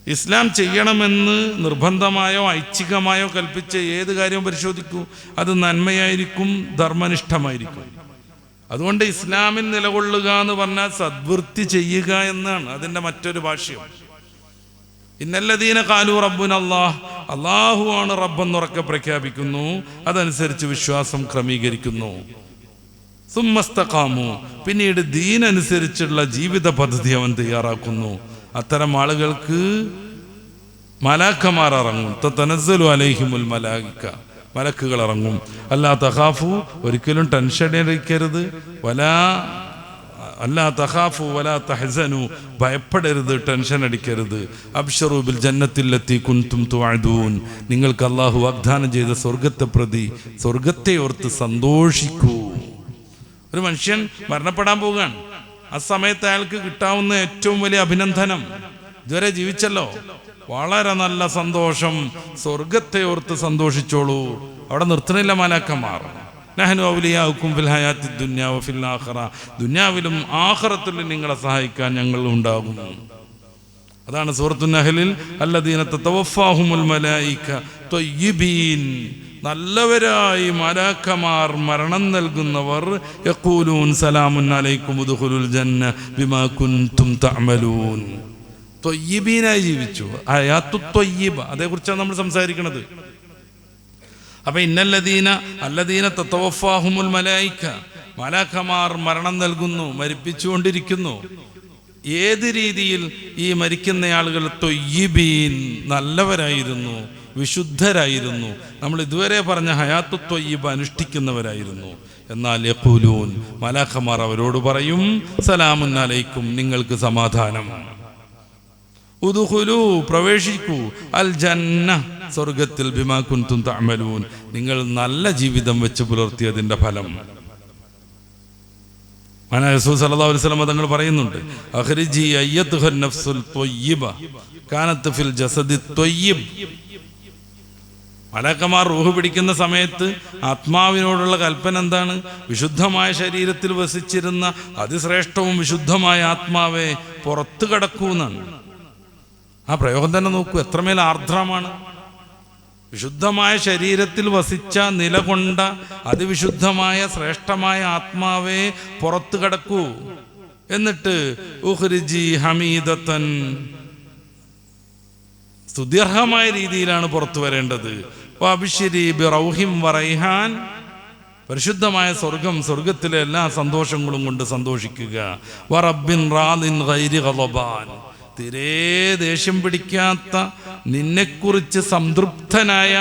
ഇസ്ലാം ചെയ്യണമെന്ന് നിർബന്ധമായോ ഐച്ഛികമായോ കൽപ്പിച്ച ഏത് കാര്യവും പരിശോധിക്കൂ, അത് നന്മയായിരിക്കും, ധർമ്മനിഷ്ഠമായിരിക്കും. അതുകൊണ്ട് ഇസ്ലാമിൽ നിലകൊള്ളുക എന്ന് പറഞ്ഞാൽ സദ്വൃത്തി ചെയ്യുക എന്നാണ് അതിൻ്റെ മറ്റൊരു ഭാഷ്യം. ഇന്നല്ലദീന ഖാലു റബ്ബുന അല്ലാഹ്, അല്ലാഹു ആണ് റബ്ബെന്നുറക്കെ പ്രഖ്യാപിക്കുന്നു, അതനുസരിച്ച് വിശ്വാസം ക്രമീകരിക്കുന്നു. സുമ്മസ്തഖാമു, പിന്നീട് ദീൻ അനുസരിച്ചുള്ള ജീവിത പദ്ധതി അവൻ തയ്യാറാക്കുന്നു. അത്തരം ആളുകൾക്ക് മലാക്കമാർ ഇറങ്ങും. തനസ്സലു അലൈഹിമുൽ മലായിക, മലക്കുകൾ ഇറങ്ങും. അല്ലാ തഖാഫു, ഒരിക്കലും ടെൻഷൻ അടിക്കരുത്. അല്ലാ തഖാഫു വലാ തഹ്സനു, ഭയപ്പെടരുത്, ടെൻഷൻ അടിക്കരുത്. അബ്ശറു ബിൽ ജന്നത്തില്ലത്തി കുൻതും തുഅദൂൻ, നിങ്ങൾക്ക് അല്ലാഹു വാഗ്ദാനം ചെയ്ത സ്വർഗത്തെ പ്രതി, സ്വർഗത്തെ ഓർത്ത് സന്തോഷിക്കൂ. ഒരു മനുഷ്യൻ മരണപ്പെടാൻ പോവുകയാണ്. ആ സമയത്ത് അയാൾക്ക് കിട്ടാവുന്ന ഏറ്റവും വലിയ അഭിനന്ദനം, ഇതുവരെ ജീവിച്ചല്ലോ, വളരെ നല്ല സന്തോഷം, സ്വർഗത്തെ ഓർത്ത് സന്തോഷിച്ചോളൂ. അവിടെ നിർത്തണില്ല മലാക്കന്മാർ. നഹ്നു ഔലിയാഉക്കും ഫിൽ ഹയാത്തി ദുനിയ വഫിൽ ആഖിറ, ദുനിയാവിലും ആഖിറത്തിലും നിങ്ങളെ സഹായിക്കാൻ ഞങ്ങൾ ഉണ്ടാകും. അതാണ് സൂറത്തുൻ നഹ്ലിൽ അല്ലദീന തതവഫാഹുമുൽ മലായിക ത്വയ്യിബീൻ, നല്ലവരായി മലാക്കമാർ മരണം നൽകുന്നവർ. യഖൂലൂൻ സലാമുൻ അലൈക്കും ഉദ്ഖുലുൽ ജന്ന ബിമാ കുൻതും തഅമലൂൻ. ത്വയ്യിബീനായി ജീവിച്ചു. ഹയാത്തു ത്വയ്യിബ, അതേക്കുറിച്ചാണ് നമ്മൾ സംസാരിക്കുന്നത്. അപ്പൊ അല്ലദീന തതവഫാഹുമുൽ മലായിക, മലാക്കമാർ മരണം നൽകുന്നു, മരിപ്പിച്ചുകൊണ്ടിരിക്കുന്നു. ഏത് രീതിയിൽ? ഈ മരിക്കുന്ന ആളുകൾ ത്വയ്യിബീൻ, നല്ലവരായിരുന്നു, വിശുദ്ധരായിരുന്നു, നമ്മൾ ഇതുവരെ പറഞ്ഞ ഹയാത്തു ത്വയ്യിബ അനുഷ്ഠിക്കുന്നവരായിരുന്നു. എന്നാൽ യഖൂലൂൻ, മലാക്കമാർ അവരോട് പറയും, സലാമുൻ അലൈക്കും, നിങ്ങൾക്ക് സമാധാനം. ഉദ്ഖുലൂ, പ്രവേശിക്കൂ, അൽ ജന്ന, സ്വർഗത്തിൽ, ബിമാ കുൻതും തഅമലൂൻ, നിങ്ങൾ നല്ല ജീവിതം വെച്ച് പുലർത്തിയതിന്റെ ഫലം. റസൂൽ സല്ലല്ലാഹു അലൈഹി വസല്ലം തങ്ങൾ പറയുന്നുണ്ട്, അഖ്രിജി അയ്യത്തുഹൻ നഫ്സുൽ ത്വയ്യിബ കാനത്ത് ഫിൽ ജസദി ത്വയ്യിബ്. മലക്കമാർ റൂഹ് പിടിക്കുന്ന സമയത്ത് ആത്മാവിനോടുള്ള കൽപ്പന എന്താണ്? വിശുദ്ധമായ ശരീരത്തിൽ വസിച്ചിരുന്ന അതിശ്രേഷ്ഠവും വിശുദ്ധമായ ആത്മാവെ പുറത്തു കടക്കൂ എന്നാണ്. ആ പ്രയോഗം തന്നെ നോക്കൂ, എത്രമേൽ ആർദ്രമാണ്. വിശുദ്ധമായ ശരീരത്തിൽ വസിച്ച നിലകൊണ്ട അതിവിശുദ്ധമായ ശ്രേഷ്ഠമായ ആത്മാവെ പുറത്തു കടക്കൂ. എന്നിട്ട് ഉഖ്രിജി ഹമീദത്തൻ, സ്തുത്യർഹമായ രീതിയിലാണ് പുറത്തു വരേണ്ടത്. വഅബ്ശിരി ബിറൗഹിം വറൈഹാൻ, പരിശുദ്ധമായ സ്വർഗം, സ്വർഗത്തിലെ എല്ലാ സന്തോഷങ്ങളും കൊണ്ട് സന്തോഷിക്കുക. വറബ്ബിൻ റാദിൻ ഗൈരി ഗളബാൻ, തീരെ ദേഷ്യം പിടിക്കാത്ത, നിന്നെക്കുറിച്ച് സംതൃപ്തനായ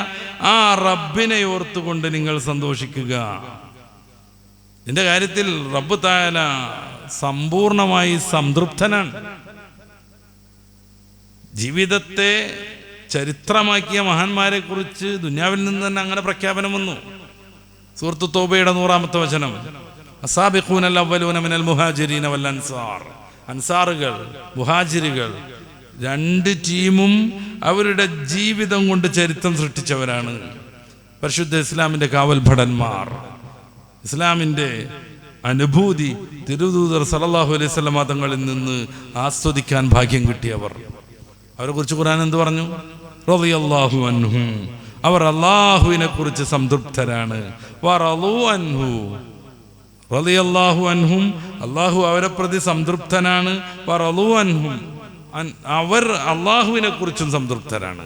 ആ റബ്ബിനെ ഓർത്തുകൊണ്ട് നിങ്ങൾ സന്തോഷിക്കുക. നിന്റെ കാര്യത്തിൽ റബ്ബ് തആല സമ്പൂർണമായി സംതൃപ്തനാണ്. ജീവിതത്തെ ചരിത്രമാക്കിയ മഹാന്മാരെ കുറിച്ച് ദുനിയാവിൽ നിന്ന് തന്നെ അങ്ങനെ പ്രഖ്യാപനം വന്നു. സൂറത്ത് തൗബയുടെ 100-ാമത്തെ വചനം, അസ്സാബിഖൂനൽ അവ്വലൂന മിനൽ മുഹാജിരീന വൽ അൻസാർ, അൻസാറുകൾ, മുഹാജിറുകൾ, രണ്ട് ടീമും അവരുടെ ജീവിതം കൊണ്ട് ചരിത്രം സൃഷ്ടിച്ചവരാണ്. പരിശുദ്ധ ഇസ്ലാമിന്റെ കാവൽഭടന്മാർ, ഇസ്ലാമിന്റെ അനുഭൂതി തിരുദൂതർ സല്ലല്ലാഹു അലൈഹി വസല്ലം തങ്ങളിൽ നിന്ന് ആസ്വദിക്കാൻ ഭാഗ്യം കിട്ടിയവർ. അവരെ കുറിച്ച് ഖുർആൻ എന്ത് പറഞ്ഞു? റളിയല്ലാഹു അൻഹും, അവർ അല്ലാഹുവിനെ കുറിച്ച് സംതൃപ്തരാണ്. വറളൂ അൻഹു, റളിയല്ലാഹു അൻഹും, അല്ലാഹു അവരെ പ്രതി സംതൃപ്തനാണ്. വറളൂ അൻഹും, അവർ അല്ലാഹുവിനെ കുറിച്ചും സംതൃപ്തരാണ്.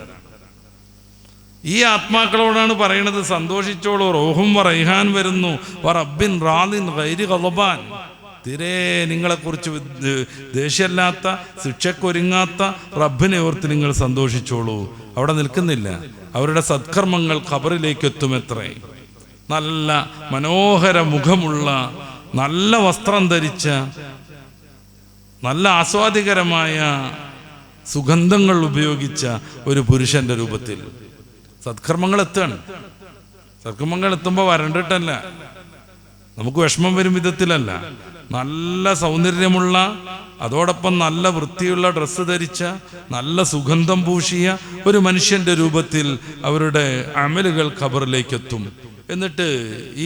ഈ ആത്മാക്കളോടാണ് പറയുന്നത്, സന്തോഷിച്ചോളൂ, റൂഹും റൈഹാൻ വരുന്നു. വറബ്ബിൻ റാദിൻ ഗൈരി ഗളബാൻ, തീരെ നിങ്ങളെക്കുറിച്ച് ദേഷ്യമില്ലാത്ത, ശിക്ഷക്കൊരുങ്ങാത്ത റബ്ബിനെ ഓർത്ത് നിങ്ങൾ സന്തോഷിച്ചോളൂ. അവിടെ നിൽക്കുന്നില്ല, അവരുടെ സത്കർമ്മങ്ങൾ ഖബറിലേക്ക് എത്തുമെത്രേ. നല്ല മനോഹര മുഖമുള്ള, നല്ല വസ്ത്രം ധരിച്ച, നല്ല ആസ്വാദികരമായ സുഗന്ധങ്ങൾ ഉപയോഗിച്ച ഒരു പുരുഷന്റെ രൂപത്തിൽ സത്കർമ്മങ്ങൾ എത്തുകയാണ്. സത്കർമ്മങ്ങൾ എത്തുമ്പോൾ വരണ്ടിട്ടല്ല, നമുക്ക് വിഷമം വരും വിധത്തിലല്ല, നല്ല സൗന്ദര്യമുള്ള, അതോടൊപ്പം നല്ല വൃത്തിയുള്ള ഡ്രസ്സ് ധരിച്ച, നല്ല സുഗന്ധം പൂശിയ ഒരു മനുഷ്യന്റെ രൂപത്തിൽ അവരുടെ അമലുകൾ ഖബറിലേക്കെത്തും. എന്നിട്ട്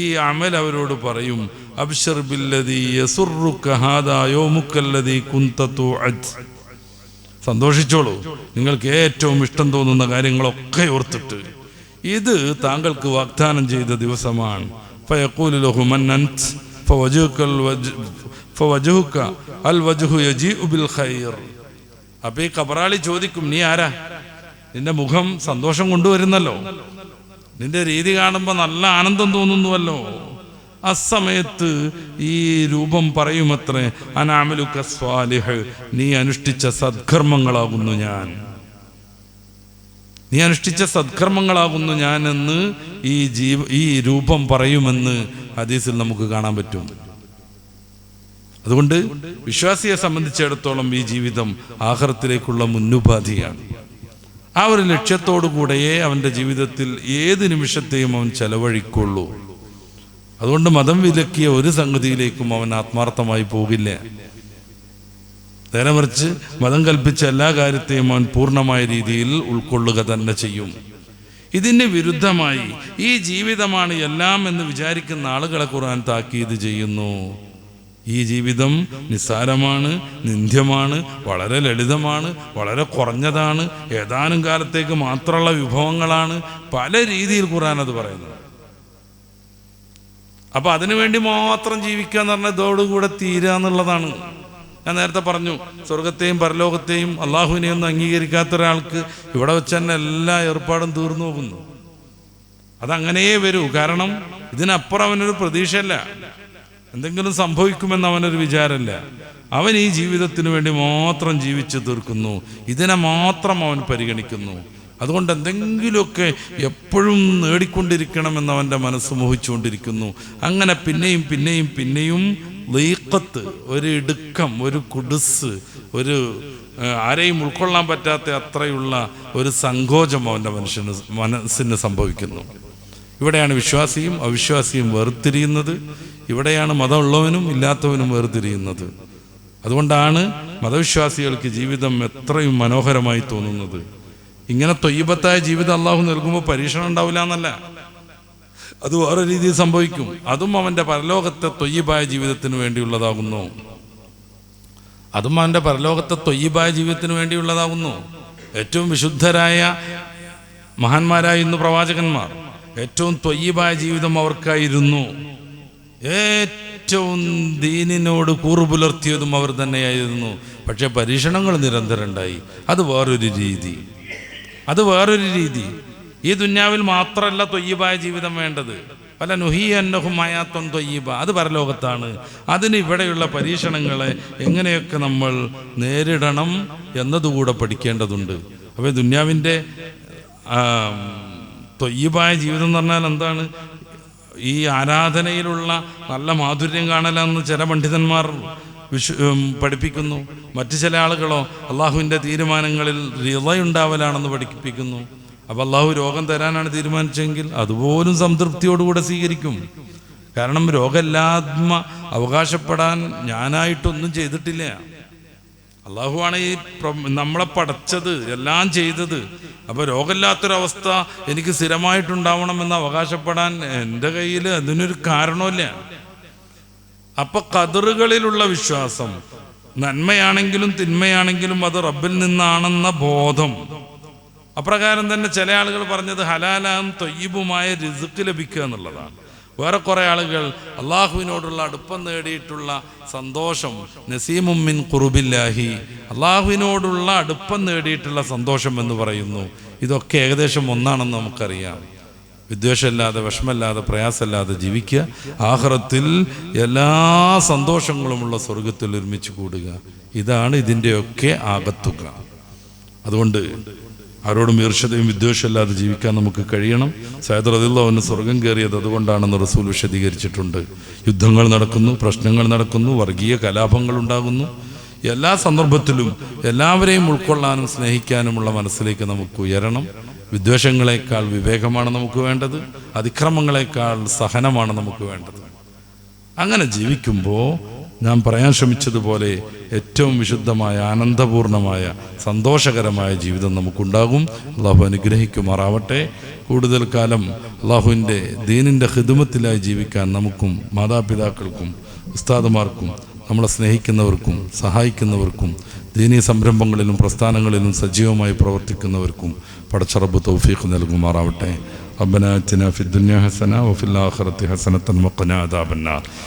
ഈ അമൽ അവരോട് പറയും, അബ്ശിർ ബില്ലദീ യസുറുക ഹാദാ യൗമുക്കല്ലദീ കുൻത തുഅദ്. സന്തോഷിച്ചോളൂ, നിങ്ങൾക്ക് ഏറ്റവും ഇഷ്ടം തോന്നുന്ന കാര്യങ്ങളൊക്കെ ഓർത്തിട്ട്, ഇത് താങ്കൾക്ക് വാഗ്ദാനം ചെയ്ത ദിവസമാണ്. ഫയഖൂലു ലഹു മൻ അൻത് ഫവജ്ഹുക അൽ വജ്ഹു യജീഉ ബിൽ ഖൈർ. അപ്പോൾ ഈ ഖബറാളി ചോദിക്കും, നീ ആരാ? നിന്റെ മുഖം സന്തോഷം കൊണ്ടുവരുന്നല്ലോ, നിന്റെ രീതി കാണുമ്പോൾ നല്ല ആനന്ദം തോന്നുന്നുവല്ലോ. അസമയത്ത് ഈ രൂപം പറയുമത്രേ, അനഅമലുക സ്വാലിഹ്, നീ അനുഷ്ഠിച്ച സദ്കർമ്മങ്ങളാകുന്നു ഞാൻ, നീ അനുഷ്ഠിച്ച സദ്കർമ്മങ്ങളാകുന്നു ഞാൻ എന്ന് ഈ രൂപം പറയുമെന്ന് ഹദീസിൽ നമുക്ക് കാണാൻ പറ്റും. അതുകൊണ്ട് വിശ്വാസിയെ സംബന്ധിച്ചിടത്തോളം ഈ ജീവിതം ആഖിറത്തിലേക്കുള്ള മുന്നുപാധിയാണ്. ആ ഒരു ലക്ഷ്യത്തോടുകൂടെയേ അവൻ്റെ ജീവിതത്തിൽ ഏത് നിമിഷത്തെയും അവൻ ചെലവഴിക്കുള്ളൂ. അതുകൊണ്ട് മതം വിലക്കിയ ഒരു സംഗതിയിലേക്കും അവൻ ആത്മാർത്ഥമായി പോകില്ല. നേരെ മറിച്ച് മതം കൽപ്പിച്ച എല്ലാ കാര്യത്തെയും അവൻ പൂർണ്ണമായ രീതിയിൽ ഉൾക്കൊള്ളുക തന്നെ ചെയ്യും. ഇതിന് വിരുദ്ധമായി ഈ ജീവിതമാണ് എല്ലാം എന്ന് വിചാരിക്കുന്ന ആളുകളെ ഖുർആൻ താക്കീത് ചെയ്യുന്നു. ഈ ജീവിതം നിസ്സാരമാണ്, നിന്ദ്യമാണ്, വളരെ ലളിതമാണ്, വളരെ കുറഞ്ഞതാണ്, ഏതാനും കാലത്തേക്ക് മാത്രമുള്ള വിഭവങ്ങളാണ്. പല രീതിയിൽ ഖുർആൻ അത് പറയുന്നത്. അപ്പൊ അതിനുവേണ്ടി മാത്രം ജീവിക്കുക എന്ന് പറഞ്ഞാൽ ഇതോടുകൂടെ തീരുക എന്നുള്ളതാണ്. ഞാൻ നേരത്തെ പറഞ്ഞു, സ്വർഗത്തെയും പരലോകത്തെയും അള്ളാഹുവിനെയും ഒന്നും അംഗീകരിക്കാത്ത ഒരാൾക്ക് ഇവിടെ വെച്ച് തന്നെ എല്ലാ ഏർപ്പാടും തീർന്നു പോകുന്നു. അതങ്ങനെയേ വരൂ. കാരണം ഇതിനപ്പുറം അവനൊരു പ്രതീക്ഷയല്ല, എന്തെങ്കിലും സംഭവിക്കുമെന്ന് അവനൊരു വിചാരമല്ല. അവൻ ഈ ജീവിതത്തിന് വേണ്ടി മാത്രം ജീവിച്ചു തീർക്കുന്നു, ഇതിനെ മാത്രം അവൻ പരിഗണിക്കുന്നു. അതുകൊണ്ട് എന്തെങ്കിലുമൊക്കെ എപ്പോഴും നേടിക്കൊണ്ടിരിക്കണമെന്ന് അവൻ്റെ മനസ്സ് മോഹിച്ചുകൊണ്ടിരിക്കുന്നു. അങ്ങനെ പിന്നെയും പിന്നെയും പിന്നെയും ലീഖത്ത്, ഒരു ഇടുക്കം, ഒരു കുടുസ്, ഒരു ആരെയും ഉൾക്കൊള്ളാൻ പറ്റാത്ത അത്രയുള്ള ഒരു സങ്കോചം അവൻ്റെ മനസ്സിന് സംഭവിക്കുന്നു. ഇവിടെയാണ് വിശ്വാസിയും അവിശ്വാസിയും വേർതിരിയുന്നത്. ഇവിടെയാണ് മതമുള്ളവനും ഇല്ലാത്തവനും വേർതിരിയുന്നത്. അതുകൊണ്ടാണ് മതവിശ്വാസികൾക്ക് ജീവിതം എത്രയും മനോഹരമായി തോന്നുന്നത്. ഇങ്ങനെ ത്വയ്യിബത്തായ ജീവിതം അള്ളാഹു നൽകുമ്പോൾ പരീക്ഷണം ഉണ്ടാവില്ല എന്നല്ല, അത് വേറെ രീതിയിൽ സംഭവിക്കും. അതും അവൻ്റെ പരലോകത്തെ ത്വയ്യിബായ ജീവിതത്തിന് വേണ്ടിയുള്ളതാകുന്നു. അതും അവൻ്റെ പരലോകത്തെ ത്വയ്യിബായ ജീവിതത്തിന് വേണ്ടിയുള്ളതാകുന്നു. ഏറ്റവും വിശുദ്ധരായ മഹാന്മാരായ ഇന്ന് പ്രവാചകന്മാർ, ഏറ്റവും ത്വയ്യിബായ ജീവിതം അവർക്കായിരുന്നു. ഏറ്റവും ദീനിനോട് കൂറുപുലർത്തിയതും അവർ തന്നെയായിരുന്നു. പക്ഷെ പരീക്ഷണങ്ങൾ നിരന്തരം ഉണ്ടായി. അത് വേറൊരു രീതി, അത് വേറൊരു രീതി. ഈ ദുന്യാവിൽ മാത്രമല്ല ത്വയ്യിബായ ജീവിതം വേണ്ടത്. പല നുഹിയന്നഹുമായാത്വം ത്വയ്യിബ, അത് പരലോകത്താണ്. അതിന് ഇവിടെയുള്ള പരീക്ഷണങ്ങളെ എങ്ങനെയൊക്കെ നമ്മൾ നേരിടണം എന്നതുകൂടെ പഠിക്കേണ്ടതുണ്ട്. അപ്പോൾ ദുന്യാവിൻ്റെ ത്വയ്യിബായ ജീവിതം എന്ന് പറഞ്ഞാൽ എന്താണ്? ഈ ആരാധനയിലുള്ള നല്ല മാധുര്യം കാണലാന്ന് ചില പണ്ഡിതന്മാർ പഠിപ്പിക്കുന്നു. മറ്റു ചില ആളുകളോ അള്ളാഹുവിൻ്റെ തീരുമാനങ്ങളിൽ റിളയുണ്ടാവലാണെന്ന് പഠിപ്പിക്കുന്നു. അപ്പം അള്ളാഹു രോഗം തരാനാണ് തീരുമാനിച്ചെങ്കിൽ അതുപോലും സംതൃപ്തിയോടുകൂടെ സ്വീകരിക്കും. കാരണം രോഗമില്ലായ്മ അവകാശപ്പെടാൻ ഞാനായിട്ടൊന്നും ചെയ്തിട്ടില്ല. അള്ളാഹുവാണ് ഈ നമ്മളെ പടച്ചത്, എല്ലാം ചെയ്തത്. അപ്പോൾ രോഗമില്ലാത്തൊരവസ്ഥ എനിക്ക് സ്ഥിരമായിട്ടുണ്ടാവണമെന്ന് അവകാശപ്പെടാൻ എൻ്റെ കയ്യിൽ അതിനൊരു കാരണമില്ല. അപ്പം ഖദറുകളിലുള്ള വിശ്വാസം, നന്മയാണെങ്കിലും തിന്മയാണെങ്കിലും അത് റബ്ബിൽ നിന്നാണെന്ന ബോധം. അപ്രകാരം തന്നെ ചില ആളുകൾ പറഞ്ഞത് ഹലാലാം ത്വയ്യിബുമായ റിസ്ക് ലഭിക്കുക എന്നുള്ളതാണ്. വേറെ കുറേ ആളുകൾ അള്ളാഹുവിനോടുള്ള അടുപ്പം നേടിയിട്ടുള്ള സന്തോഷം, നസീമും മിൻ ഖുറുബില്ലാഹി, അള്ളാഹുവിനോടുള്ള അടുപ്പം നേടിയിട്ടുള്ള സന്തോഷം എന്ന് പറയുന്നു. ഇതൊക്കെ ഏകദേശം ഒന്നാണെന്ന് നമുക്കറിയാം. വിദ്വേഷമില്ലാതെ, വിഷമമില്ലാതെ, പ്രയാസമില്ലാതെ ജീവിക്കുക, ആഖിറത്തിൽ എല്ലാ സന്തോഷങ്ങളുമുള്ള സ്വർഗത്തിൽ ഒരുമിച്ച് കൂടുക, ഇതാണ് ഇതിൻ്റെയൊക്കെ ആകത്തുക. അതുകൊണ്ട് ആരോടും ഈർഷ്യതയും വിദ്വേഷമില്ലാതെ ജീവിക്കാൻ നമുക്ക് കഴിയണം. സയ്യിദ് റളിയല്ലാഹു അൻഹു സ്വർഗം കയറിയത് അതുകൊണ്ടാണെന്ന് റസൂൽ വിശദീകരിച്ചിട്ടുണ്ട്. യുദ്ധങ്ങൾ നടക്കുന്നു, പ്രശ്നങ്ങൾ നടക്കുന്നു, വർഗീയ കലാപങ്ങൾ ഉണ്ടാകുന്നു. എല്ലാ സന്ദർഭത്തിലും എല്ലാവരെയും ഉൾക്കൊള്ളാനും സ്നേഹിക്കാനുമുള്ള മനസ്സിലേക്ക് നമുക്ക് ഉയരണം. വിദ്വേഷങ്ങളെക്കാൾ വിവേകമാണ് നമുക്ക് വേണ്ടത്, അതിക്രമങ്ങളെക്കാൾ സഹനമാണ് നമുക്ക് വേണ്ടത്. അങ്ങനെ ജീവിക്കുമ്പോൾ ഞാൻ പറയാൻ ശ്രമിച്ചതുപോലെ ഏറ്റവും വിശുദ്ധമായ, ആനന്ദപൂർണമായ, സന്തോഷകരമായ ജീവിതം നമുക്കുണ്ടാകും. അള്ളാഹു അനുഗ്രഹിക്കുമാറാവട്ടെ. കൂടുതൽ കാലം അള്ളാഹുവിൻ്റെ ദീനിൻ്റെ ഖിദ്മത്തിലായി ജീവിക്കാൻ നമുക്കും മാതാപിതാക്കൾക്കും ഉസ്താദുമാർക്കും നമ്മളെ സ്നേഹിക്കുന്നവർക്കും സഹായിക്കുന്നവർക്കും ദീനീ സംരംഭങ്ങളിലും പ്രസ്ഥാനങ്ങളിലും സജീവമായി പ്രവർത്തിക്കുന്നവർക്കും പടച്ച റബ്ബ് തൗഫീഖ് നൽകുമാറാവട്ടെ. റബ്ബനാ ആതിനാ ഫിദ്ദുനിയ ഹസന വഫിൽ ആഖിറതി ഹസനതൻ വഖിനാ അദാബന്നാർ.